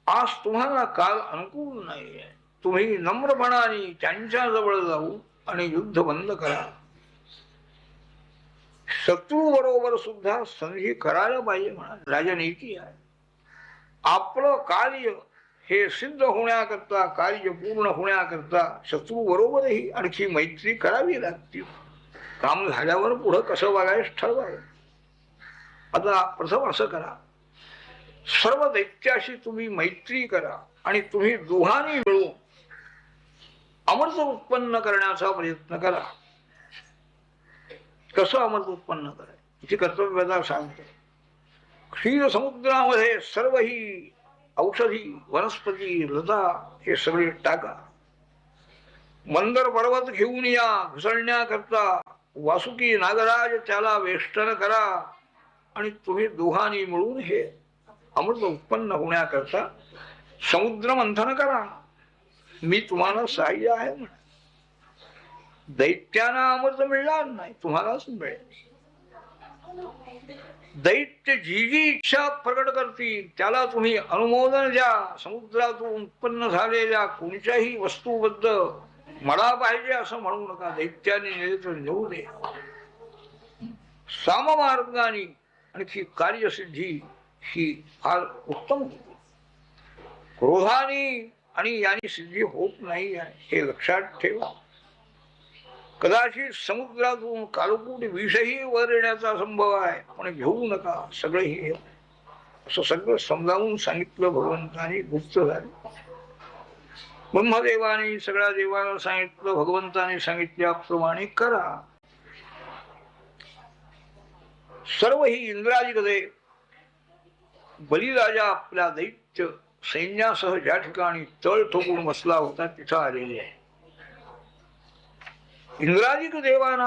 आज तुम्हाला काल अनुकूल नाहीये. तुम्ही नम्रपणाने त्यांच्या जवळ जाऊ आणि युद्ध बंद करा. शत्रू बरोबर सुद्धा संधी करायला पाहिजे म्हणा, राजनीती आहे. आपलं कार्य हे सिद्ध होण्याकरता, कार्य पूर्ण होण्याकरता शत्रू बरोबरही आणखी मैत्री करावी लागते. काम झाल्यावर पुढं कसं वागायचं ठरवावं. आता प्रथम असं करा, सर्व दैत्याशी तुम्ही मैत्री करा आणि तुम्ही दोघांनी मिळून अमृत उत्पन्न करण्याचा प्रयत्न करा. कसं अमृत उत्पन्न करायचं याची कर्तव्यता सांगतो. क्षीर समुद्रामध्ये सर्व ही औषधी वनस्पती लता हे सगळे टाका. मंदर पर्वत घेऊन या घुसळण्याकरता. वासुकी नागराज त्याला वेष्टन करा आणि तुम्ही दोघांनी मिळून हे अमृत उत्पन्न होण्याकरता समुद्र मंथन करा. मी तुम्हाला सहाय्य आहे म्हणा. दैत्यांना अमृत मिळणार नाही, तुम्हालाच मिळेल. दैत्य जी जी इच्छा प्रकट करतील त्याला तुम्ही अनुमोदन द्या. समुद्रातून उत्पन्न झालेल्या कोणत्याही वस्तूबद्दल मला पाहिजे असं म्हणू नका. दैत्याने नेऊ दे. साममार्गाने आणखी कार्यसिद्धी ही फार उत्तम होती. क्रोधाने आणि यानी सिद्धी होत नाही आहे, हे लक्षात ठेवा. कदाचित समुद्रातून कालकूट विषही वर येण्याचा संभव आहे, पण घेऊ नका. सगळं हे असं सगळं समजावून सांगितलं भगवंतानी. गुप्त झाले. ब्रह्मदेवाने सगळ्या देवाला सांगितलं, भगवंताने सांगितल्याप्रमाणे करा. सर्व ही इंद्राजिक देव बलिराजा आपल्या दैत्य सैन्यासह ज्या ठिकाणी तळ ठोकून बसला होता तिथं आलेले आहे. इंद्राजिक देवाना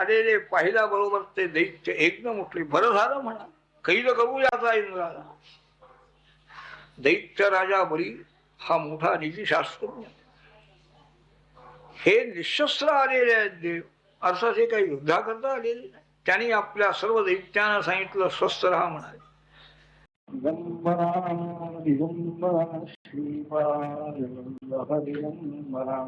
आलेले पाहिल्या बरोबर ते दैत्य एकदम उठले. बरं झालं म्हणा, कैद करूयाचा इंद्राला. दैत्य राजा बली हा मोठा नीतिशास्त्रज्ञ. हे निशस्त्र आलेले आहेत देव, अर्थात हे काही युद्धा करता आलेले नाही. त्यांनी आपल्या सर्व दैत्यांना सांगितलं स्वस्थ राहा म्हणाले. दिगंबरा दिगंबरा श्रीपाद हरिगंबरा